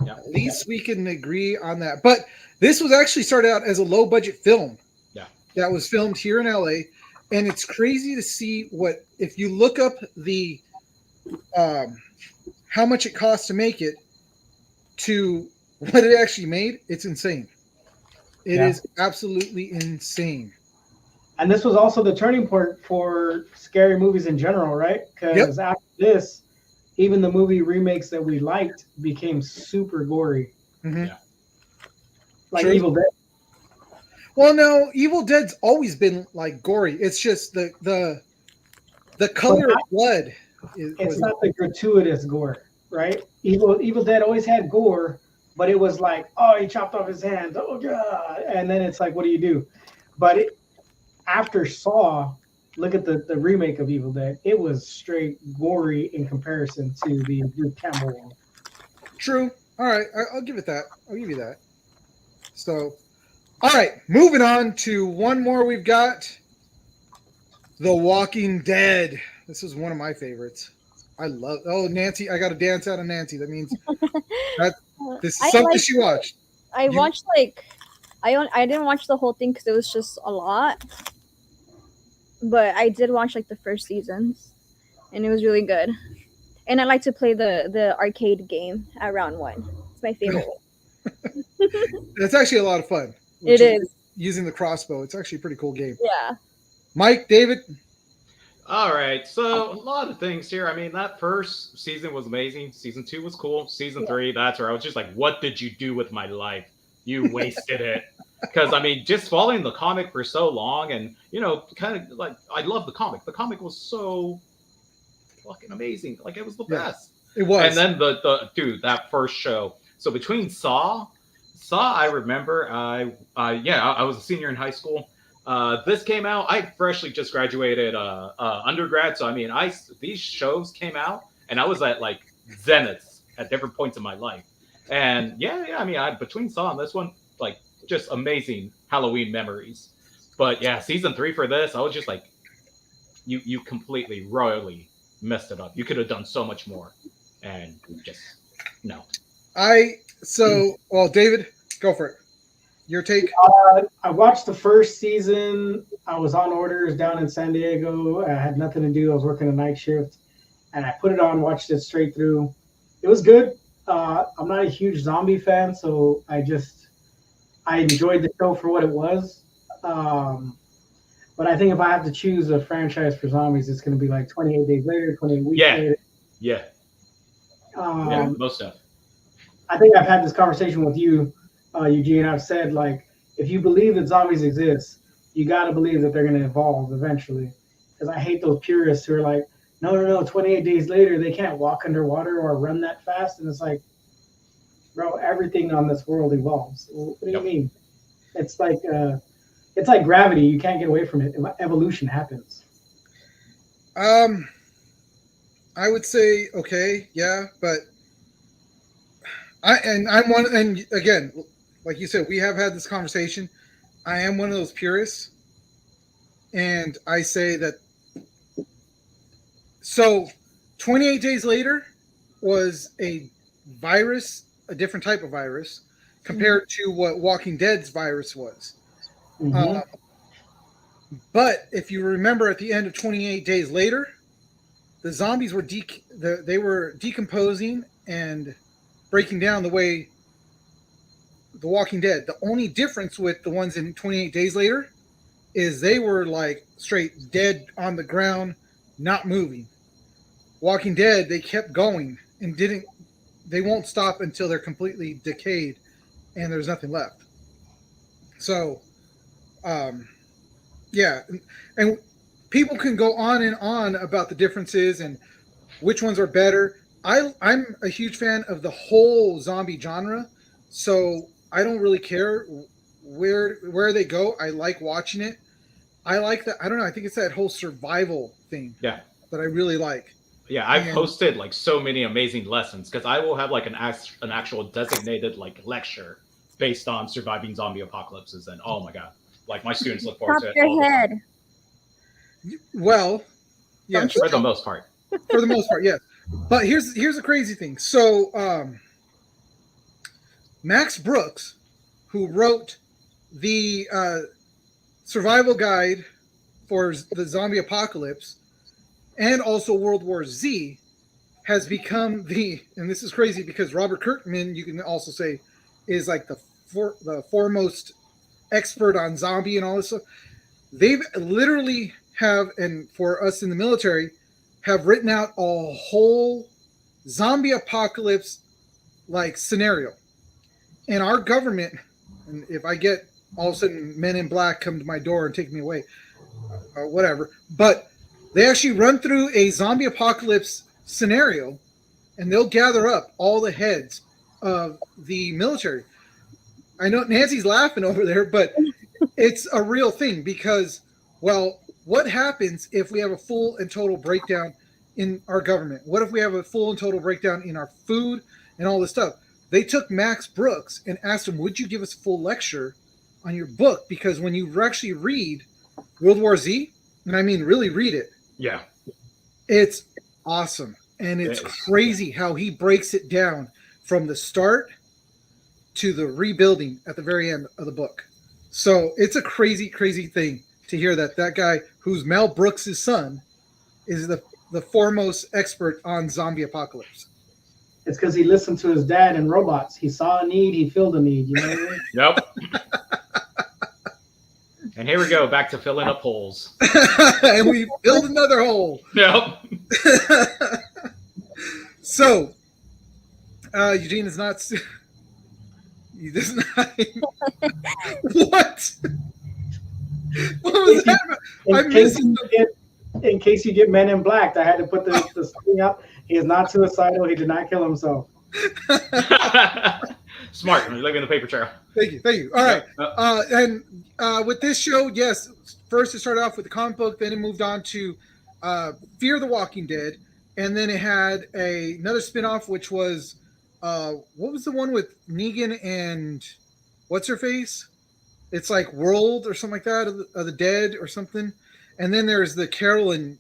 Yeah. At least we can agree on that. But this was actually started out as a low budget film. Yeah. That was filmed here in LA, and it's crazy to see if you look up the how much it cost to make it to what it actually made. It's insane. It is absolutely insane. And this was also the turning point for scary movies in general, right? Because after this, even the movie remakes that we liked became super gory. Mm-hmm. Yeah. Like True. Evil Dead. Well, no, Evil Dead's always been like gory. It's just the color of blood. It's not the gratuitous gore, right? Evil Dead always had gore, but it was like, oh, he chopped off his hand. Oh, God. And then it's like, what do you do? But after Saw, look at the remake of Evil Dead. It was straight gory in comparison to the Bruce Campbell one. True. All right, I'll give it that. I'll give you that. So, all right, moving on to one more. We've got The Walking Dead. This is one of my favorites. I love. Oh, Nancy, I got to dance out of Nancy. That means that this is I something like- she watched. I watched I didn't watch the whole thing because it was just a lot, but I did watch like the first seasons, and it was really good. And I like to play the arcade game at round one. It's my favorite one. It's actually a lot of fun. It is. Using the crossbow. It's actually a pretty cool game. Yeah. Mike, David. All right, so a lot of things here. I mean, that first season was amazing. Season 2 was cool. Season 3, that's where I was just like, what did you do with my life? You wasted it. Because, I mean, just following the comic for so long and, you know, kind of like, I love the comic. The comic was so fucking amazing. Like, it was the Yeah, best. It was. And then dude, that first show. So between Saw, I remember, I was a senior in high school. This came out. I freshly just graduated undergrad, so I mean, these shows came out, and I was at like zeniths at different points in my life. And I mean, between Saw and this one, like just amazing Halloween memories. But yeah, season 3 for this, I was just like, you completely royally messed it up. You could have done so much more, and just no. Well, David, go for it. Your take. I watched the first season. I was on orders down in San Diego. I had nothing to do. I was working a night shift, and I put it on, watched it straight through. It was good. I'm not a huge zombie fan, so I enjoyed the show for what it was. But I think if I have to choose a franchise for zombies, it's going to be like 28 Days Later, 28 Weeks Later. Yeah, most stuff. I think I've had this conversation with you, Eugene. I've said, like, if you believe that zombies exist, you got to believe that they're going to evolve eventually. Because I hate those purists who are like, no, 28 days later, they can't walk underwater or run that fast. And it's like, bro, everything on this world evolves. What do you mean? It's like gravity. You can't get away from it. Evolution happens. I would say okay, yeah, but I'm one, and again, like you said, we have had this conversation. I am one of those purists, and I say that. So, 28 Days Later was a virus, a different type of virus, compared to what Walking Dead's virus was. Mm-hmm. But if you remember, at the end of 28 Days Later, the zombies were they were decomposing and breaking down the way The Walking Dead. The only difference with the ones in 28 Days Later is they were like straight dead on the ground, not moving. Walking Dead, they kept going and they won't stop until they're completely decayed and there's nothing left. So, yeah. And people can go on and on about the differences and which ones are better. I'm a huge fan of the whole zombie genre, so I don't really care where they go. I like watching it. I like that. I don't know. I think it's that whole survival thing. Yeah. That I really like. Yeah, I've posted like so many amazing lessons because I will have like an actual designated like lecture based on surviving zombie apocalypses, and oh my god, like my students look forward to it. Your head. Well, yeah, For the most part. For the most part, yes. But here's the crazy thing. So, Max Brooks, who wrote the survival guide for the zombie apocalypse and also World War Z, has become and this is crazy because Robert Kirkman, you can also say, is like the foremost expert on zombie and all this stuff. They've literally and for us in the military, have written out a whole zombie apocalypse like scenario. And our government, and if I get all of a sudden men in black come to my door and take me away, whatever, but they actually run through a zombie apocalypse scenario and they'll gather up all the heads of the military. I know Nancy's laughing over there, but it's a real thing because, well, what happens if we have a full and total breakdown in our government? What if we have a full and total breakdown in our food and all this stuff? They took Max Brooks and asked him, would you give us a full lecture on your book? Because when you actually read World War Z, and I mean really read it, Yeah. it's awesome. And it's crazy how he breaks it down from the start to the rebuilding at the very end of the book. So it's a crazy, crazy thing to hear that guy, who's Mel Brooks' son, is the foremost expert on zombie apocalypse. It's because he listened to his dad in Robots. He saw a need, he filled a need. You know what I mean? Yep. And here we go, back to filling up holes. And we filled another hole. Yep. So, Eugene is not. He does not. What? What was that? In case you get Men in Black, I had to put the thing up. He is not suicidal. He did not kill himself. Smart. You're leaving the paper trail. Thank you. All right. And with this show, yes, first it started off with the comic book, then it moved on to Fear the Walking Dead, and then it had another spinoff, which was what was the one with Negan and what's her face? It's like World or something like that of the Dead or something. And then there's the Carol and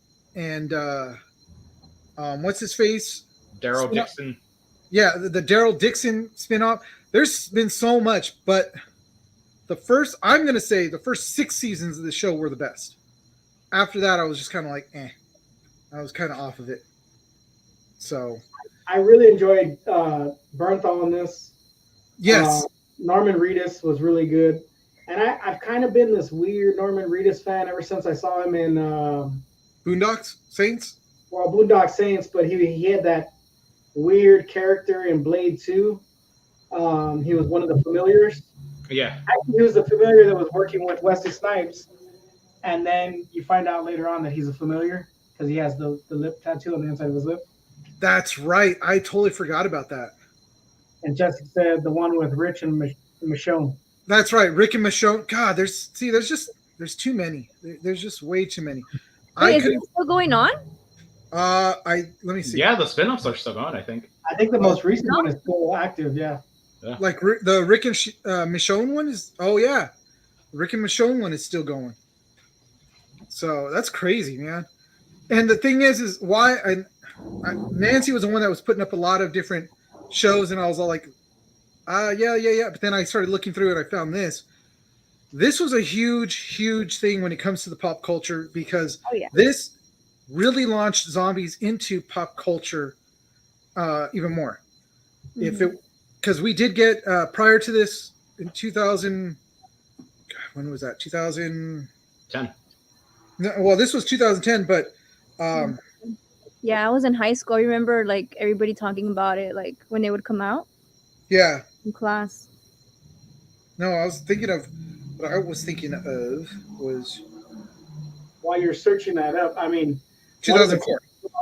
what's his face? Daryl Dixon. Yeah, the Daryl Dixon spinoff. There's been so much, but I'm going to say the first 6 seasons of the show were the best. After that, I was just kind of like, I was kind of off of it. So I really enjoyed Bernthal in this. Yes. Norman Reedus was really good. And I've kind of been this weird Norman Reedus fan ever since I saw him in Boondocks Saints. Well, Boondock Saints, but he had that weird character in Blade 2. He was one of the familiars. Yeah. Actually, he was the familiar that was working with Wesley Snipes. And then you find out later on that he's a familiar because he has the lip tattoo on the inside of his lip. That's right. I totally forgot about that. And Jessica said the one with Rich and Michonne. That's right. Rick and Michonne. God, there's too many. There's just way too many. Wait, is it still going on? Let me see. Yeah, the spin-offs are still on, I think. I think the most recent one is still active, yeah. Like the Rick and Michonne one is, oh yeah. Rick and Michonne one is still going. So that's crazy, man. And the thing is why Nancy was the one that was putting up a lot of different shows, and I was all like, yeah. But then I started looking through it. I found this. This was a huge thing when it comes to the pop culture because this really launched zombies into pop culture even more. Mm-hmm. Because we did get prior to this in 2000. When was that? 2010. No, well, this was 2010, but yeah, I was in high school. I remember like everybody talking about it, like when they would come out. Yeah. In class. No, what I was thinking of was while you're searching that up, I mean, 2004.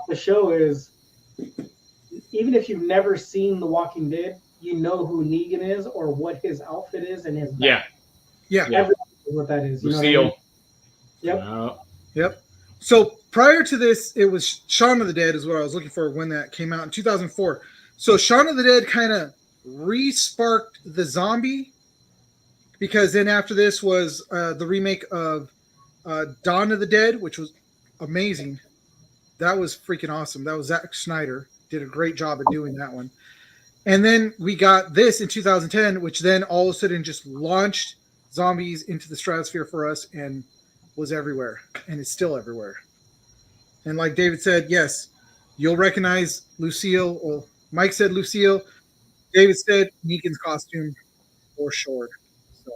The show is, even if you've never seen The Walking Dead, you know who Negan is or what his outfit is and his back. Yeah. Everyone knows what that is. You Lucille. know what I mean? Yep. So prior to this, it was Shaun of the Dead is what I was looking for when that came out in 2004. So Shaun of the Dead kind of re-sparked the zombie, because then after this was the remake of Dawn of the Dead, which was amazing. That was freaking awesome. That was Zack Snyder. Did a great job of doing that one. And then we got this in 2010, which then all of a sudden just launched zombies into the stratosphere for us and was everywhere, and it's still everywhere. And like David said, yes, you'll recognize Lucille. Well, Mike said Lucille. David said Negan's costume for sure. So,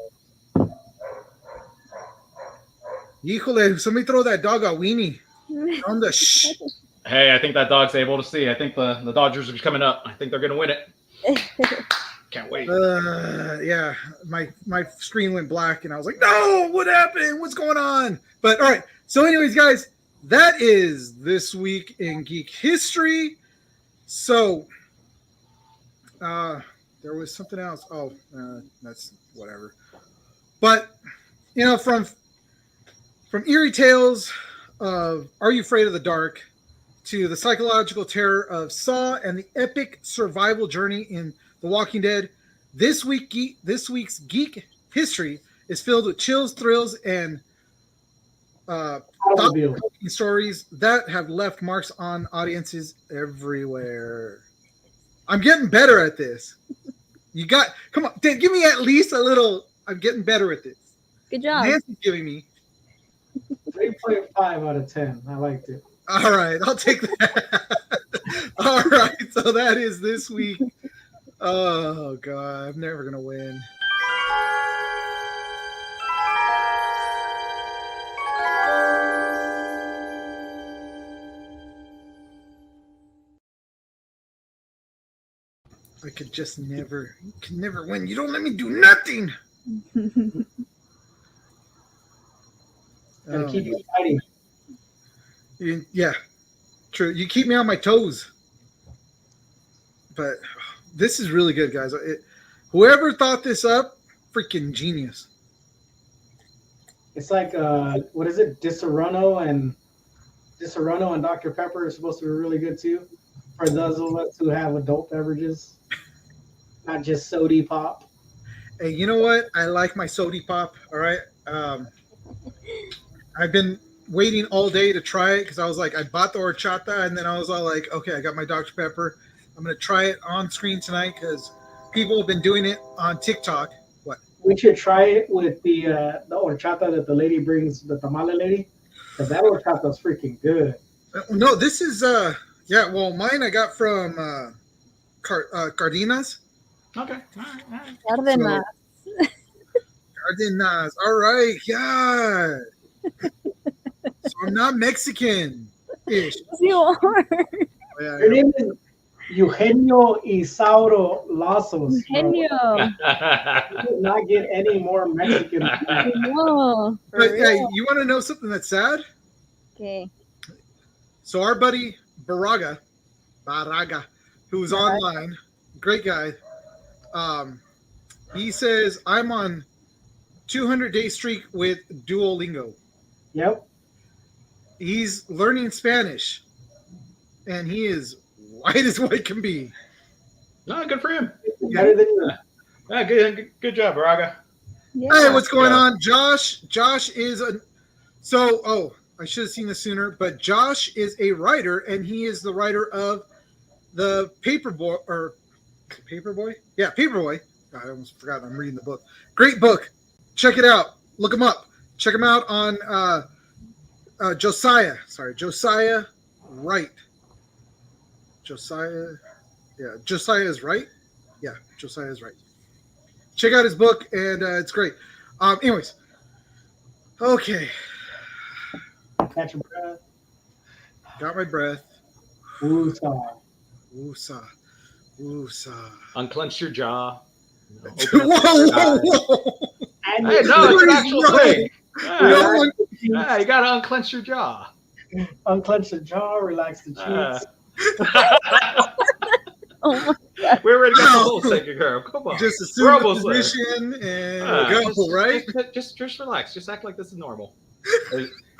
híjole, somebody throw that dog a weenie on the shh. Hey, I think that dog's able to see. I think the Dodgers are coming up. I think they're going to win it. Can't wait. Yeah, my screen went black, and I was like, no, what happened? What's going on? But all right. So anyways, guys, that is this week in geek history. So there was something else. Oh, that's whatever. But, from From eerie tales of Are You Afraid of the Dark to the psychological terror of Saw and the epic survival journey in The Walking Dead, this week's geek history is filled with chills, thrills, and thought-provoking stories that have left marks on audiences everywhere. I'm getting better at this. Come on, Dan, give me at least a little. I'm getting better at this. Good job. Nancy's giving me 3.5 out of 10. I liked it. All right, I'll take that. All right, so that is this week. Oh God, I'm never gonna win. I could just never. You can never win. You don't let me do nothing. Gotta keep you fighting. Yeah, true. You keep me on my toes. But this is really good, guys. Whoever thought this up, freaking genius. It's like what is it? Disaronno and Dr. Pepper are supposed to be really good too. For those of us who have adult beverages, not just soda pop. Hey, you know what? I like my soda pop. All right. I've been waiting all day to try it because I was like, I bought the horchata and then I was all like, okay, I got my Dr. Pepper. I'm gonna try it on screen tonight because people have been doing it on TikTok. What? We should try it with the horchata that the lady brings, the tamale lady, because that horchata is freaking good. No, this is yeah. Well, mine I got from Cardenas. Okay. All right. Cardenas. Cardenas. All right. Yeah. So I'm not Mexican-ish. You are. Yeah, Her name is Eugenio Isauro Lazos. Eugenio. You could not get any more Mexican. No. For But hey, real. you want to know something that's sad? Okay. So our buddy Baraga, who's online, great guy. He says I'm on 200-day streak with Duolingo. Yep. He's learning Spanish, and he is white as white can be. No, good for him. Better than you. Yeah, good job, Braga. Yeah. Hey, what's going Yeah. on? Josh is a I should have seen this sooner, but Josh is a writer, and he is the writer of the Paperboy. Yeah, Paperboy. I almost forgot. I'm reading the book. Great book. Check it out. Look him up. Check him out on Josiah. Sorry, Josiah Wright. Josiah is right. Yeah, Josiah is right. Check out his book, and it's great. Anyways, okay. Catch your breath. Got my breath. Woosah. Woosah. Woosah. Unclench your jaw. Whoa. And Hey, no, it's an actual No. thing. No one. Yeah, you gotta unclench your jaw. unclench the jaw, relax the cheeks. Oh We're ready to get the whole second girl. Come on. Just We're assume the almost there. position and go, right? Just relax. Just act like this is normal.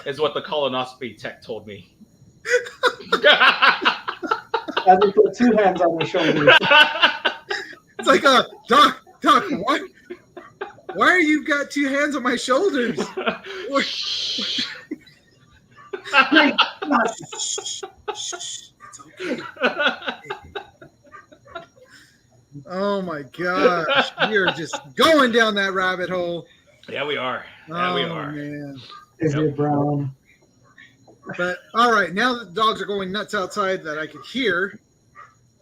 Is what the colonoscopy tech told me. As we put two hands on the shoulders. It's like, doc, why are you got two hands on my shoulders? Shh, it's okay. Oh my gosh, we are just going down that rabbit hole. Yeah, we are. Yeah, we are. Man. Is it brown? But all right, now that the dogs are going nuts outside that I can hear.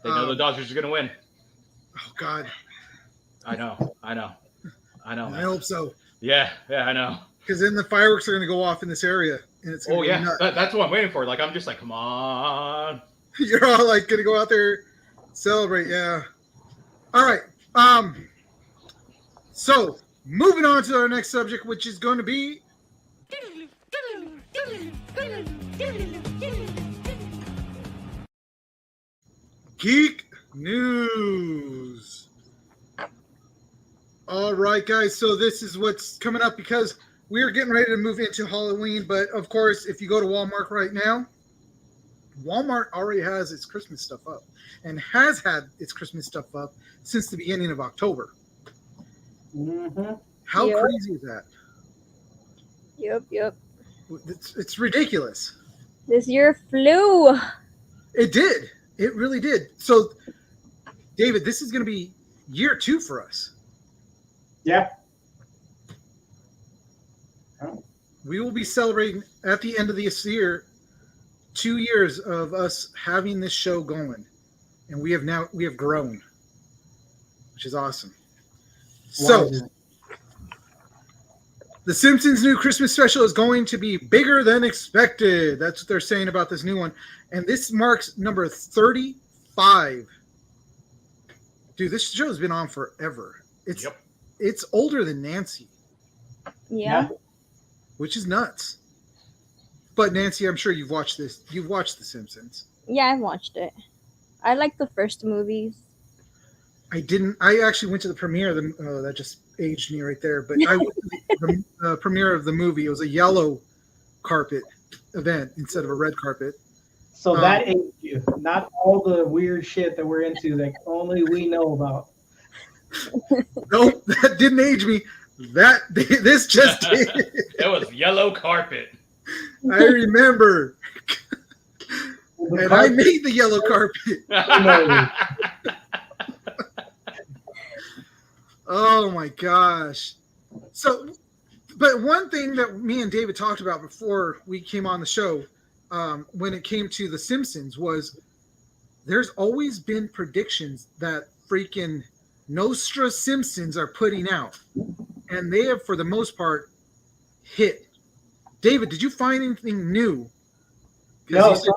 They know the Dodgers are gonna win. Oh God, I know. I Man. hope so. Yeah, I know. Because then the fireworks are going to go off in this area, and it's going Oh to yeah, be nuts. that's what I'm waiting for. Like I'm just like, come on. You're all like going to go out there, celebrate. Yeah. All right. So moving on to our next subject, which is going to be geek news. All right, guys. So this is what's coming up because we're getting ready to move into Halloween, but of course, if you go to Walmart right now, Walmart already has its Christmas stuff up and has had its Christmas stuff up since the beginning of October. Mm-hmm. How Yep. crazy is that? Yep. It's ridiculous. This year flew. It did. It really did. So, David, this is going to be year 2 for us. Yeah. We will be celebrating at the end of this year 2 years of us having this show going, and we have grown, which is awesome. So, The Simpsons' new Christmas special is going to be bigger than expected. That's what they're saying about this new one, and this marks number 35. Dude, this show's been on forever. It's older than Nancy, Yeah. which is nuts. But Nancy, I'm sure you've watched this. You've watched The Simpsons. Yeah, I've watched it. I like the first movies. I didn't. I actually went to the premiere of the. Oh, that just aged me right there. But I went to the premiere of the movie. It was a yellow carpet event instead of a red carpet. So that aged you. Not all the weird shit that we're into that only we know about. Nope, that didn't age me. This just did. It was yellow carpet. I remember. And I made the yellow carpet. Oh my gosh. So, but one thing that me and David talked about before we came on the show, when it came to The Simpsons, was there's always been predictions that freaking Nostra Simpsons are putting out. And they have, for the most part, hit. David, did you find anything new? No, so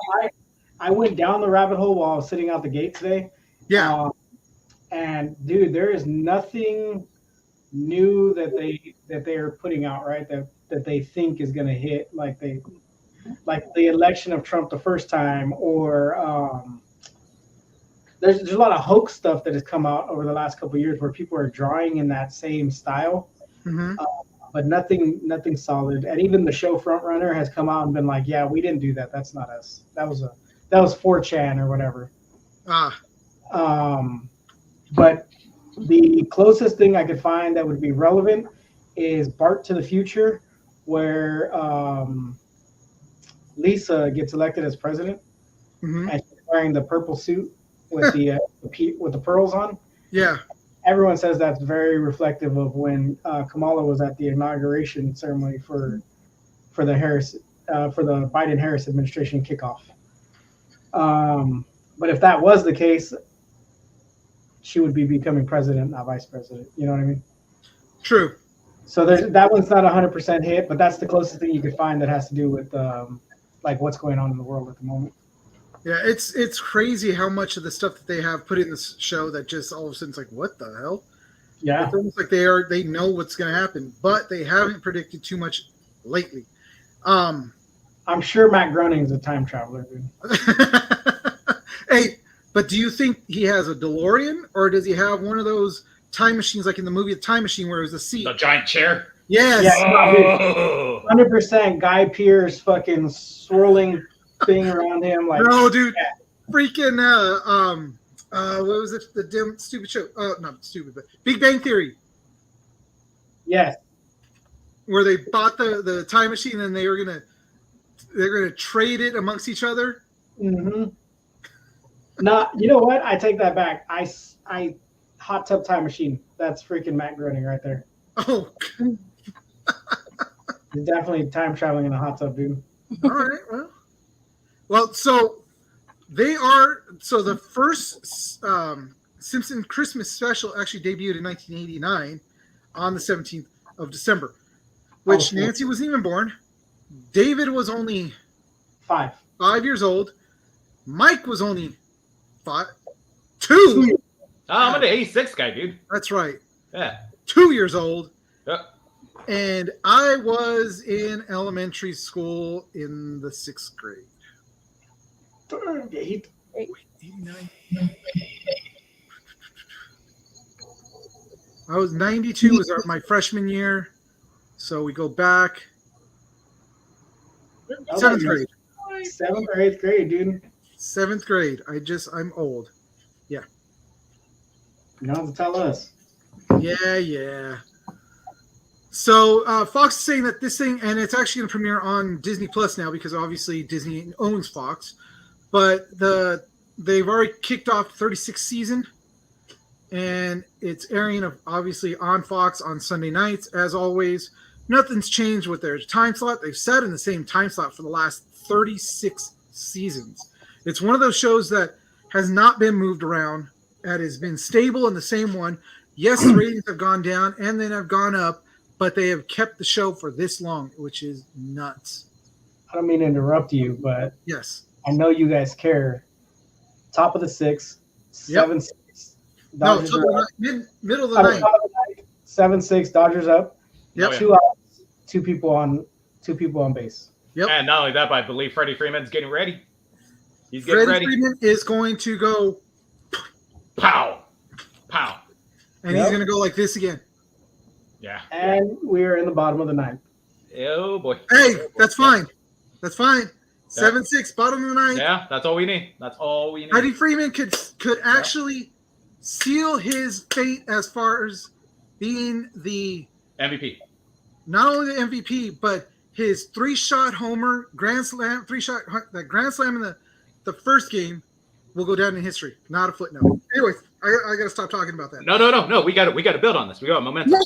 I went down the rabbit hole while I was sitting out the gate today. Yeah. And dude, there is nothing new that they are putting out, right? That they think is gonna hit, like the election of Trump the first time, or there's a lot of hoax stuff that has come out over the last couple of years where people are drawing in that same style. Mm-hmm. But nothing solid. And even the show Frontrunner has come out and been like, yeah, we didn't do that. That's not us. That was 4chan or whatever. But the closest thing I could find that would be relevant is Bart to the Future, where Lisa gets elected as president, Mm-hmm. and she's wearing the purple suit with the pearls on. Yeah. Everyone says that's very reflective of when Kamala was at the inauguration ceremony for the Biden-Harris administration kickoff. But if that was the case, she would be becoming president, not vice president. You know what I mean? True. So that one's not 100% hit, but that's the closest thing you could find that has to do with like what's going on in the world at the moment. Yeah, it's crazy how much of the stuff that they have put in this show that just all of a sudden it's like, what the hell? Yeah. It's almost like they know what's going to happen, but they haven't predicted too much lately. I'm sure Matt Groening's a time traveler, dude. Hey, but do you think he has a DeLorean, or does he have one of those time machines like in the movie The Time Machine where it was a seat? The giant chair. Yes. Oh. 100% Guy Pearce fucking swirling thing around him. Like, No, dude. Freaking what was it? The damn stupid show. Not stupid, but Big Bang Theory. yes. Where they bought the time machine and they're gonna trade it amongst each other. Mm-hmm. No, you know what? I take that back. I hot tub time machine. That's freaking Matt Groening right there. Oh, He's definitely time traveling in a hot tub, dude. all right. Well, so they are. So the first Simpson Christmas special actually debuted in 1989 on the 17th of December, which cool. Nancy wasn't even born. David was only 5 years old. Mike was only 2. I'm an 86 guy, dude. That's right. Yeah. 2 years old. Yep. And I was in elementary school in the 6th grade. 89. I was 92 was my freshman year. So we go back That was 7th like grade. 7th or 8th grade, dude. 7th grade. I'm old. You don't have to tell us. Yeah. So Fox is saying that this thing, and it's actually going to premiere on Disney Plus now because obviously Disney owns Fox, but they've already kicked off the 36th season, and it's airing obviously on Fox on Sunday nights as always. Nothing's changed with their time slot. They've sat in the same time slot for the last 36 seasons. It's one of those shows that has not been moved around. That has been stable in the same one. Yes, the ratings have gone down and then have gone up, but they have kept the show for this long, which is nuts. I don't mean to interrupt you, but Yes. I know you guys care. Top of the 6th, Yep. 7-6. No, Dodgers top are of up. the night, middle of the night. 7-6. Dodgers up. Yep. Oh, yeah. 2 outs. Two people on base. Yep. And not only that, but I believe Freddie Freeman's getting ready. He's getting Freddie ready. Freeman is going to go, Pow. Pow. and Yep. he's going to go like this again. Yeah. And we're in the bottom of the 9th. Oh, boy. Hey, that's fine. That's fine. Yeah. 7-6, bottom of the ninth. Yeah, that's all we need. That's all we need. Freddie Freeman could actually seal his fate as far as being the MVP. not only the MVP, but his 3-shot homer, grand slam, that grand slam in the first game will go down in history. Not a footnote. Anyways, I got to stop talking about that. No. We got to build on this. We got momentum.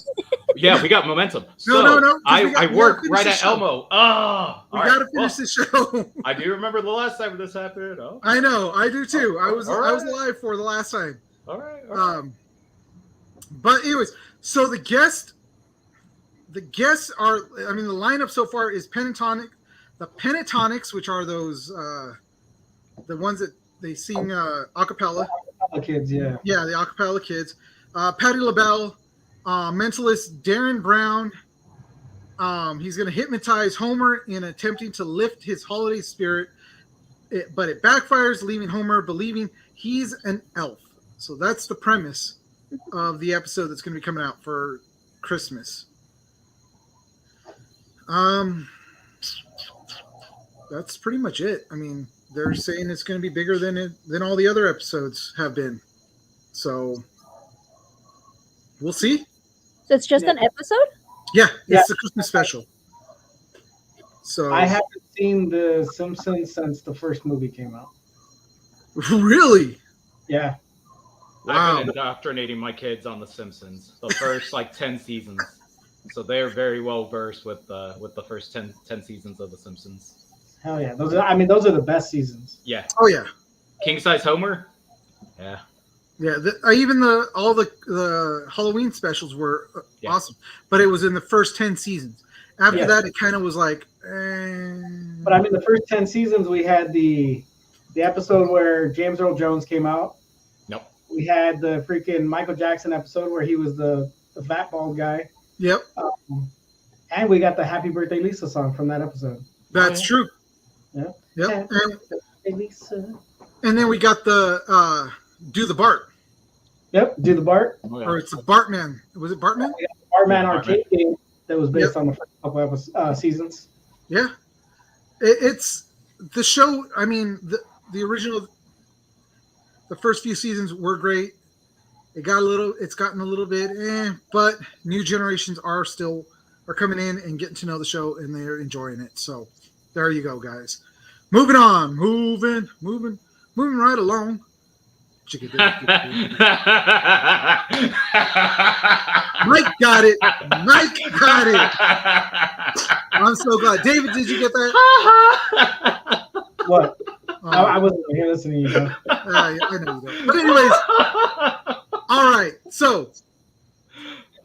Yeah, we got momentum. So No, 'cause I we work gotta finish right this at show. Elmo. Oh, We got to finish this show. I do remember the last time this happened. Oh, I know, I do too. I was all right. alive for the last time. all right. All right. But anyways, so the guests are, I mean, the lineup so far is Pentatonic, the Pentatonics, which are those, the ones that they sing a cappella. The kids, yeah. Yeah, the a cappella kids. Patti LaBelle, mentalist Darren Brown. He's going to hypnotize Homer in attempting to lift his holiday spirit, but it backfires, leaving Homer believing he's an elf. So that's the premise of the episode that's going to be coming out for Christmas. That's pretty much it. I mean, they're saying it's going to be bigger than all the other episodes have been. So we'll see. So it's just Yeah. an episode? Yeah, Yeah. it's the Christmas special. So I haven't seen The Simpsons since the first movie came out. really, Yeah. I've Wow. been indoctrinating my kids on The Simpsons, the first 10 seasons. So they're very well versed with the first 10 seasons of The Simpsons. Hell yeah. Those are the best seasons. Yeah, oh yeah, King Size Homer. Yeah, yeah. Even all the Halloween specials were Yeah. awesome, but it was in the first 10 seasons. After Yeah. that, it kind of was like. But I mean, the first 10 seasons, we had the episode where James Earl Jones came out. Nope. We had the freaking Michael Jackson episode where he was the fat bald guy. Yep, And we got the Happy Birthday Lisa song from that episode. that's yeah. true. Yeah. Yep, Happy and, Birthday Lisa. and then we got the Do the Bart, Yep. Do the Bart. Oh, yeah. or it's a Bartman. Was it Bartman? Bartman Yeah, arcade game that was based Yep. on the first couple seasons. Yeah, it's the show. I mean, the original, the first few seasons were great. It's gotten a little bit, but new generations are coming in and getting to know the show, and they're enjoying it. So there you go, guys. Moving on, moving right along. Mike got it. Mike got it. I'm so glad. David, did you get that? What? Oh, I wasn't here listening to you, bro. I know you don't. But anyways, all right. So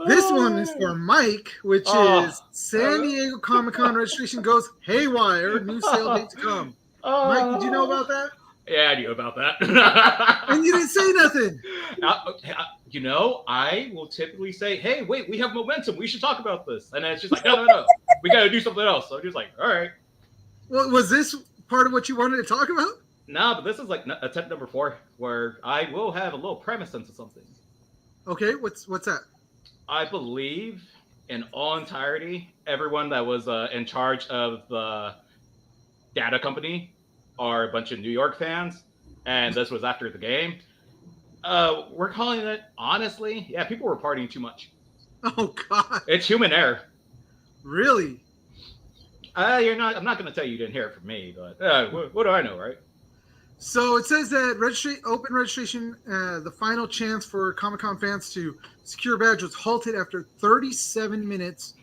this one is for Mike, which is San Diego Comic-Con registration goes haywire. New sale date to come. Mike, did you know about that? Yeah, I knew about that. And you didn't say nothing. I will typically say, hey, wait, we have momentum. We should talk about this. And then it's just like, no. We got to do something else. So I'm just like, all right. Well, was this part of what you wanted to talk about? No, but this is like attempt number 4, where I will have a little premise into something. Okay, what's that? I believe in all entirety, everyone that was in charge of the data company are a bunch of New York fans, and this was after the game. We're calling it honestly. Yeah, people were partying too much. Oh God, It's human error. really? You're not. I'm not going to tell you you didn't hear it from me, but what do I know, right? So it says that open registration, the final chance for Comic-Con fans to secure a badge was halted after 37 minutes,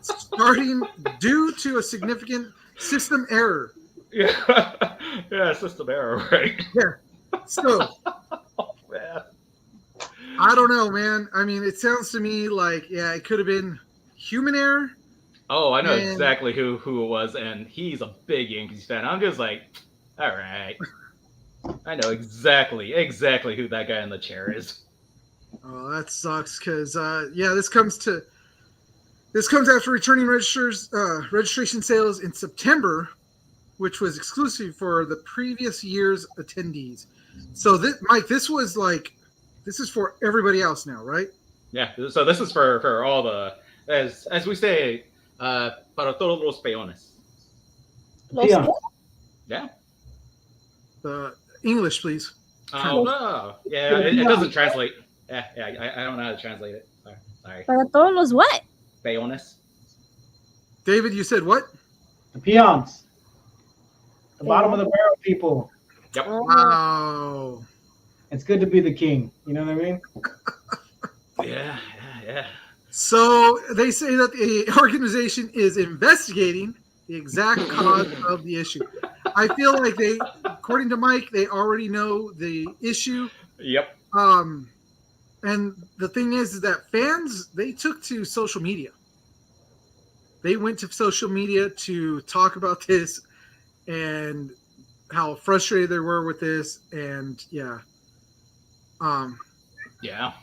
starting due to a significant system error. Yeah, yeah, system error, right? So Oh, man. I don't know, man. I mean, it sounds to me like, yeah, it could have been human error. Oh, I know Man. exactly who it was, and he's a big Yankees fan. I'm just like, all right, I know exactly who that guy in the chair is. Oh, that sucks because yeah, this comes after returning registration sales in September, which was exclusive for the previous year's attendees. So Mike, this is for everybody else now, right? Yeah, so this is for all the as we say, para todos los peones. Los Yeah. Yeah. English, please. Oh no. Yeah, it doesn't translate. Yeah, I don't know how to translate it. Sorry. Para todos los what? Peones. David, you said what? The peons. The bottom of the barrel people. Yep. Oh, Wow. It's good to be the king. You know what I mean? Yeah. So they say that the organization is investigating the exact cause of the issue. I feel like according to Mike, they already know the issue. Yep. And the thing is that fans, they took to social media. They went to social media to talk about this and how frustrated they were with this. And yeah. Yeah.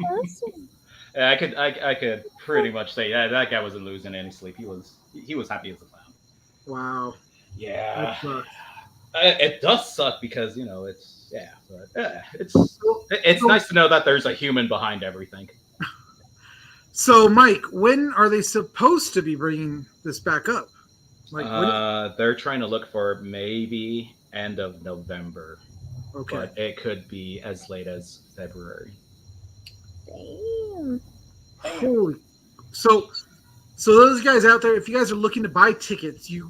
awesome. Yeah, I could pretty much say that guy wasn't losing any sleep. He was happy as a clown. Wow. Yeah. That sucks. It does suck because it's nice to know that there's a human behind everything. So, Mike, when are they supposed to be bringing this back up? They're trying to look for maybe end of November, Okay. but it could be as late as February. Damn. Holy. So those guys out there, if you guys are looking to buy tickets, you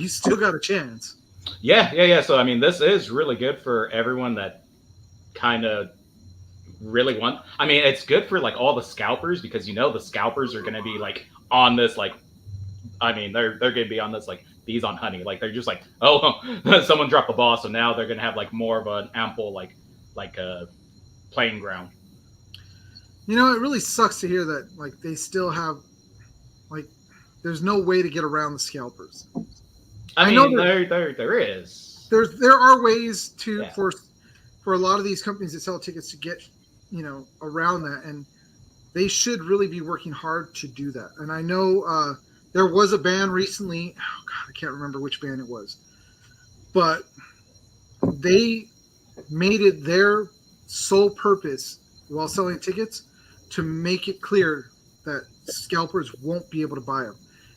still got a chance. Yeah. So I mean, this is really good for everyone that kind of really want. I mean, it's good for like all the scalpers because the scalpers are going to be like on this like. I mean, they're going to be on this like bees on honey. Like they're just like, oh, someone dropped the ball, so now they're going to have like more of an ample like playing ground. You know, it really sucks to hear that like they still have like there's no way to get around the scalpers. I know mean, there is. There are ways to Yeah. for a lot of these companies that sell tickets to get around that, and they should really be working hard to do that. And I know there was a band recently. Oh God, I can't remember which band it was, but they made it their sole purpose while selling tickets to make it clear that scalpers won't be able to buy them.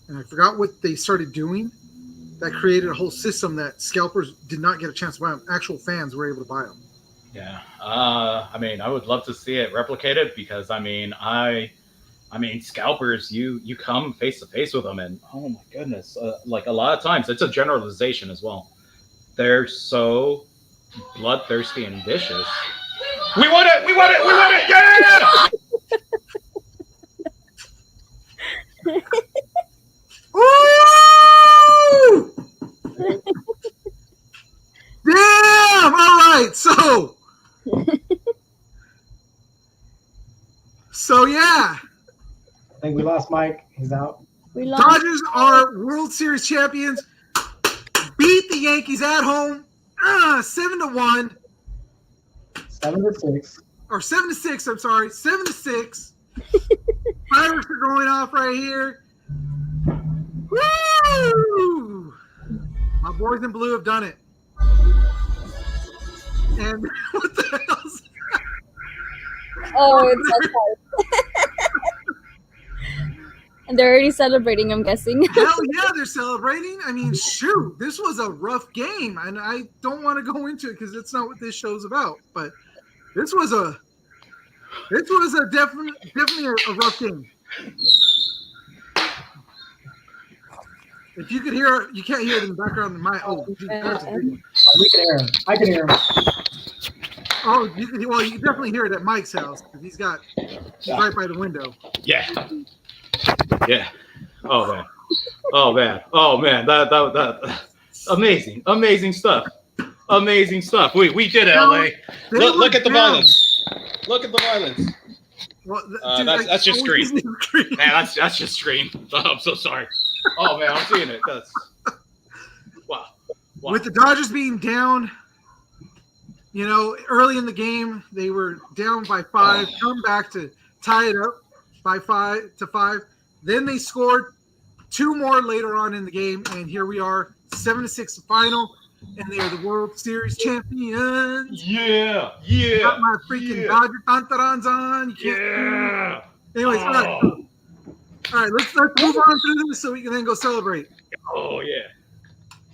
And I forgot what they started doing that created a whole system that scalpers did not get a chance to buy them. Actual fans were able to buy them. Yeah. I mean, I would love to see it replicated because I mean, scalpers, you come face to face with them, and oh my goodness, like a lot of times, it's a generalization as well. They're so bloodthirsty and vicious. We want it! Yeah! Woo! Damn! All right, so yeah, I think we lost Mike. He's out. We lost. Dodgers are World Series champions. Beat the Yankees at home, 7-1 7-6. or 7-6. I'm sorry, 7-6. Pirates are going off right here. Woo! My boys in blue have done it. And what the hell's that? Oh, it's outside. And they're already celebrating, I'm guessing. Hell yeah, they're celebrating. I mean, shoot, this was a rough game, and I don't want to go into it because it's not what this show's about. But this was definitely a rough game. If you could hear, you can't hear it in the background of my. Oh, geez, that's a big one. We can hear him. I can hear him. Oh, you can definitely hear it at Mike's house because he's right by the window. Yeah. Yeah. Oh man. Oh man. Oh man. That amazing stuff. Amazing stuff. We did it, LA. Look at the violence. Look at the violence. Well, that's just screen. Man, that's just screen. Oh, I'm so sorry. Oh man, I'm seeing it. That's wow. With the Dodgers being down, early in the game, they were down by 5, come back to tie it up by 5-5. Then they scored 2 more later on in the game, and here we are, 7-6 final, and they are the World Series champions. Yeah. Got my freaking Dodger Tantarans on. Yeah. Anyways, all right, let's move on through this so we can then go celebrate. Oh yeah.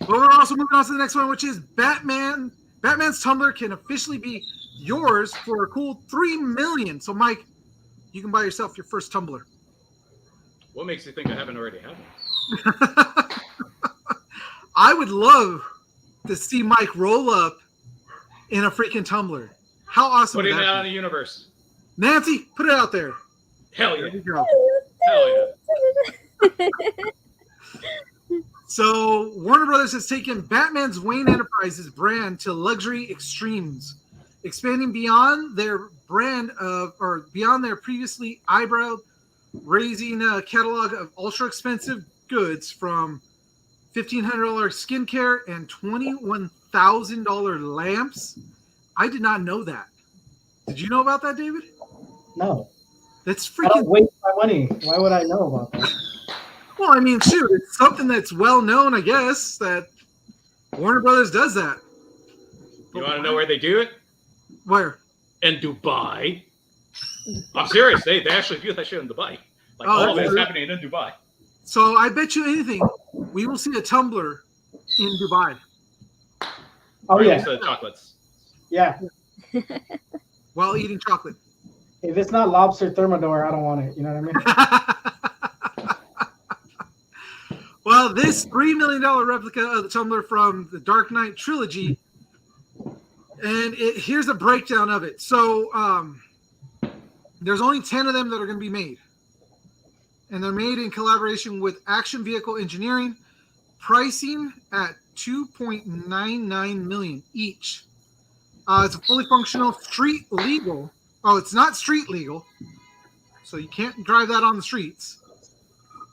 But we're also moving on to the next one, which is Batman. Batman's tumbler can officially be yours for a cool $3 million. So, Mike, you can buy yourself your first tumbler. What makes you think I haven't already had one? I would love to see Mike roll up in a freaking tumbler. How awesome would Putting that it out be? in the universe. Nancy, put it out there. Hell There yeah. you go. Hell yeah. So Warner Brothers has taken Batman's Wayne Enterprises brand to luxury extremes, expanding beyond their beyond their previously eyebrow-raising catalog of ultra-expensive goods, from $1,500 skincare and $21,000 lamps. I did not know that. Did you know about that, David? No. That's I don't freaking. waste my money. Why would I know about that? Well, I mean, shoot, it's something that's well known, I guess, that Warner Brothers does that. You want to know where they do it? Where? In Dubai. I'm serious. They actually do that shit in Dubai. Like Oh, all that's of it's true. happening in Dubai. So I bet you anything, we will see a tumbler in Dubai Oh, Or at yeah. least the chocolates. Yeah. while eating chocolate. If it's not lobster thermidor, I don't want it. You know what I mean? Well, this $3 million replica of the tumbler from the Dark Knight trilogy, and here's a breakdown of it. So there's only 10 of them that are going to be made, and they're made in collaboration with Action Vehicle Engineering, pricing at $2.99 million each. It's a fully functional street legal. Oh, it's not street legal, so you can't drive that on the streets,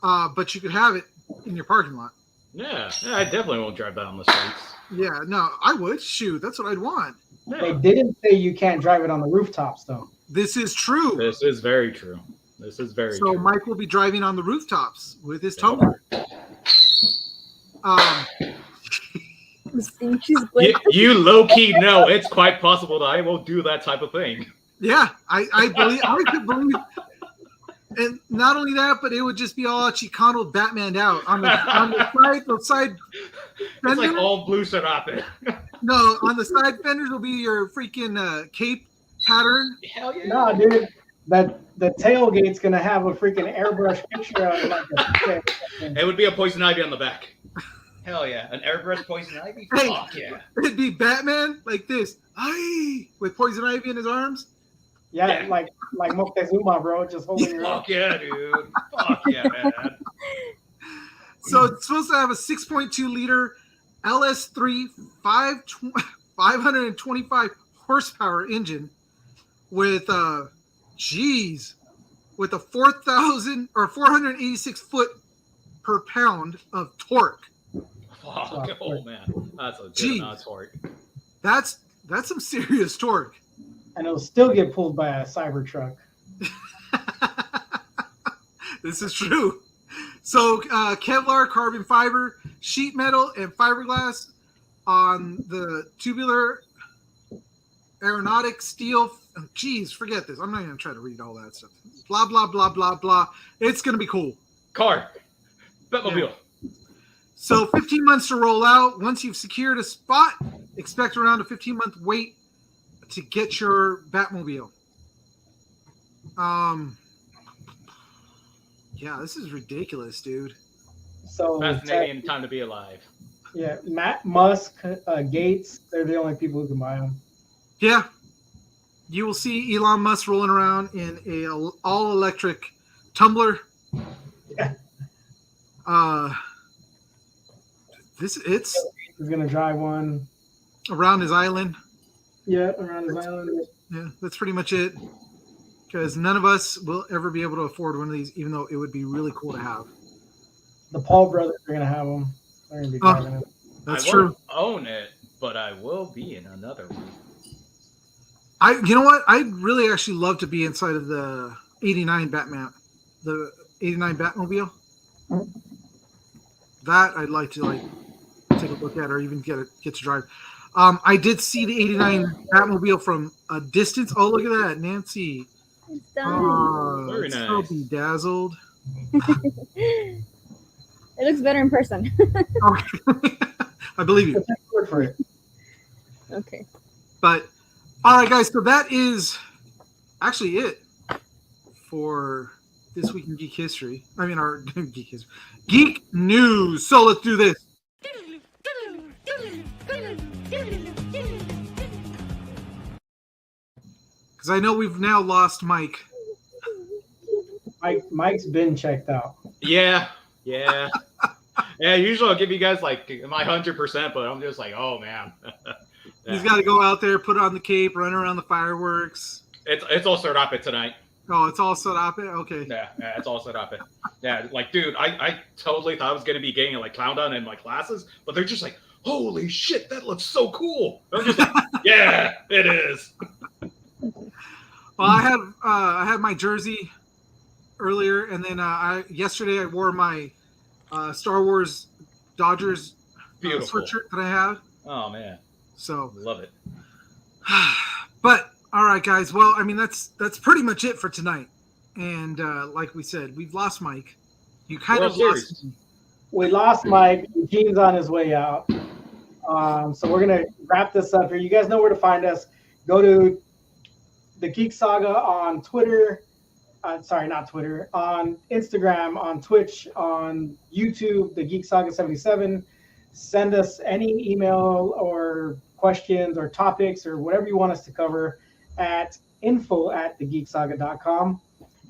but you could have it in your parking lot. Yeah, I definitely won't drive that on the streets. Yeah, no, I would. Shoot, that's what I'd want. They Yeah. didn't say you can't drive it on the rooftops, though. This is true. This is very true. This is very So true. Mike will be driving on the rooftops with his tumbler. She's You low key know it's quite possible that I won't do that type of thing. Yeah, I could believe. And not only that, but it would just be all Chicano Batman out on the side It's fenders. like all blue serape. No, on the side fenders will be your freaking cape pattern. Hell yeah. No, dude. That the tailgate's gonna have a freaking airbrush picture of like It would be a poison ivy on the back. Hell yeah. An airbrush poison ivy? Hey. Fuck yeah. It'd be Batman like this, aye, with poison ivy in his arms. yeah, Yeah. like Moctezuma, bro, just holding your Fuck yeah, dude. Fuck yeah, man. So it's supposed to have a 6.2 liter LS3 525 horsepower engine with with a 486 foot per pound of torque. Fuck. Oh man. That's a good Jeez. amount of torque. That's some serious torque. and it'll still get pulled by a Cybertruck. This is true. So Kevlar, carbon fiber, sheet metal, and fiberglass on the tubular aeronautic steel. Geez, forget this. I'm not going to try to read all that stuff. Blah, blah, blah, blah, blah. It's going to be cool. Car. Batmobile. So 15 months to roll out. Once you've secured a spot, expect around a 15-month wait to get your Batmobile. Yeah, this is ridiculous, dude. So Fascinating time to be alive. yeah, Matt Musk, Gates, they're the only people who can buy them. Yeah. You will see Elon Musk rolling around in a all-electric tumbler. Yeah. It's He's gonna drive one. around his island. Yeah, around his island. Yeah, that's pretty much it. Because none of us will ever be able to afford one of these, even though it would be really cool to have. The Paul brothers are gonna have them. They're gonna be driving it. That's I true. won't own it, but I will be in another one. You know what? I'd really actually love to be inside of the '89 Batman, the '89 Batmobile. That I'd like to take a look at, or even get to drive. I did see the '89 Batmobile from a distance. Oh, look at that, Nancy! It's done. Oh, Very it's so nice. bedazzled. It looks better in person. I believe you. Let's take your word for it. Okay. But all right, guys. So that is actually it for this week in geek history. I mean, our geek history, geek news. So let's do this. Because I know we've now lost Mike. Mike's been checked out. Yeah. Yeah. Yeah, usually I'll give you guys like my 100%, but I'm just like, oh man. Yeah. He's got to go out there, put on the cape, run around the fireworks. It's all set up tonight. Oh, it's all set up. Okay. Yeah, it's all set up. Yeah, like, dude, I totally thought I was gonna be getting like clown down in my classes, but they're just like, holy shit, that looks so cool. I'm just like, yeah, it is. Well, I had my jersey earlier, and then yesterday I wore my Star Wars Dodgers Beautiful. sweatshirt that I had. Oh man, So, love it. but all right, guys. Well, I mean that's pretty much it for tonight. And like we said, we've lost Mike. You kind World of lost Series. me. We lost Mike. Eugene's on his way out. So we're gonna wrap this up here. You guys know where to find us. Go to the Geek Saga on Twitter. Sorry, not Twitter. On Instagram, on Twitch, on YouTube, the Geek Saga 77. Send us any email or questions or topics or whatever you want us to cover at info@thegeeksaga.com,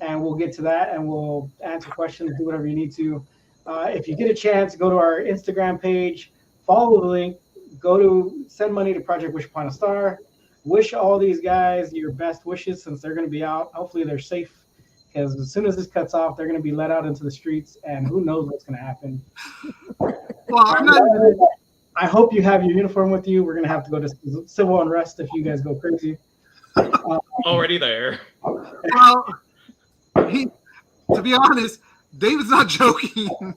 and we'll get to that and we'll answer questions, do whatever you need to. If you get a chance, go to our Instagram page, follow the link, go to send money to Project Wish Upon a Star. Wish all these guys your best wishes since they're going to be out. Hopefully they're safe, because as soon as this cuts off, they're going to be let out into the streets, and who knows what's going to happen. Well, I'm not even, I hope you have your uniform with you. We're going to have to go to civil unrest if you guys go crazy. Already there. well, to be honest, David's not joking. I'm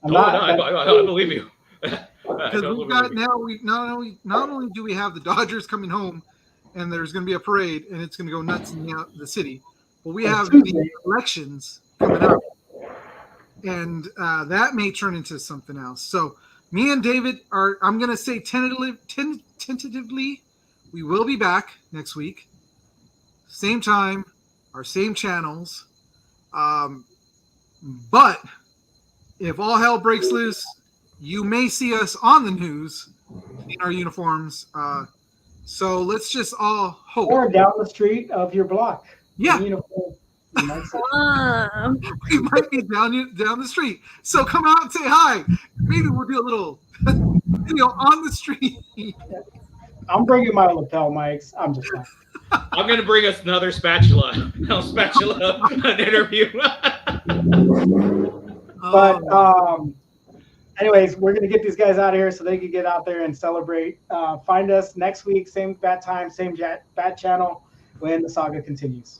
No, not- I believe you. Because we've got now we not only do we have the Dodgers coming home, and there's going to be a parade, and it's going to go nuts in the city, but we have the elections coming up, and that may turn into something else. So me and David are, I'm going to say tentatively, we will be back next week, same time, our same channels, but if all hell breaks loose, you may see us on the news in our uniforms. So let's just all hope. Or down the street of your block. Yeah, Uniform. You might say- we might be down the street. So come out and say hi. Maybe we'll do a little video on the street. I'm bringing my lapel mics. I'm just not. I'm gonna bring us another spatula. No spatula, an interview. But anyways, we're going to get these guys out of here so they can get out there and celebrate. Find us next week, same bat time, same bat channel when the saga continues.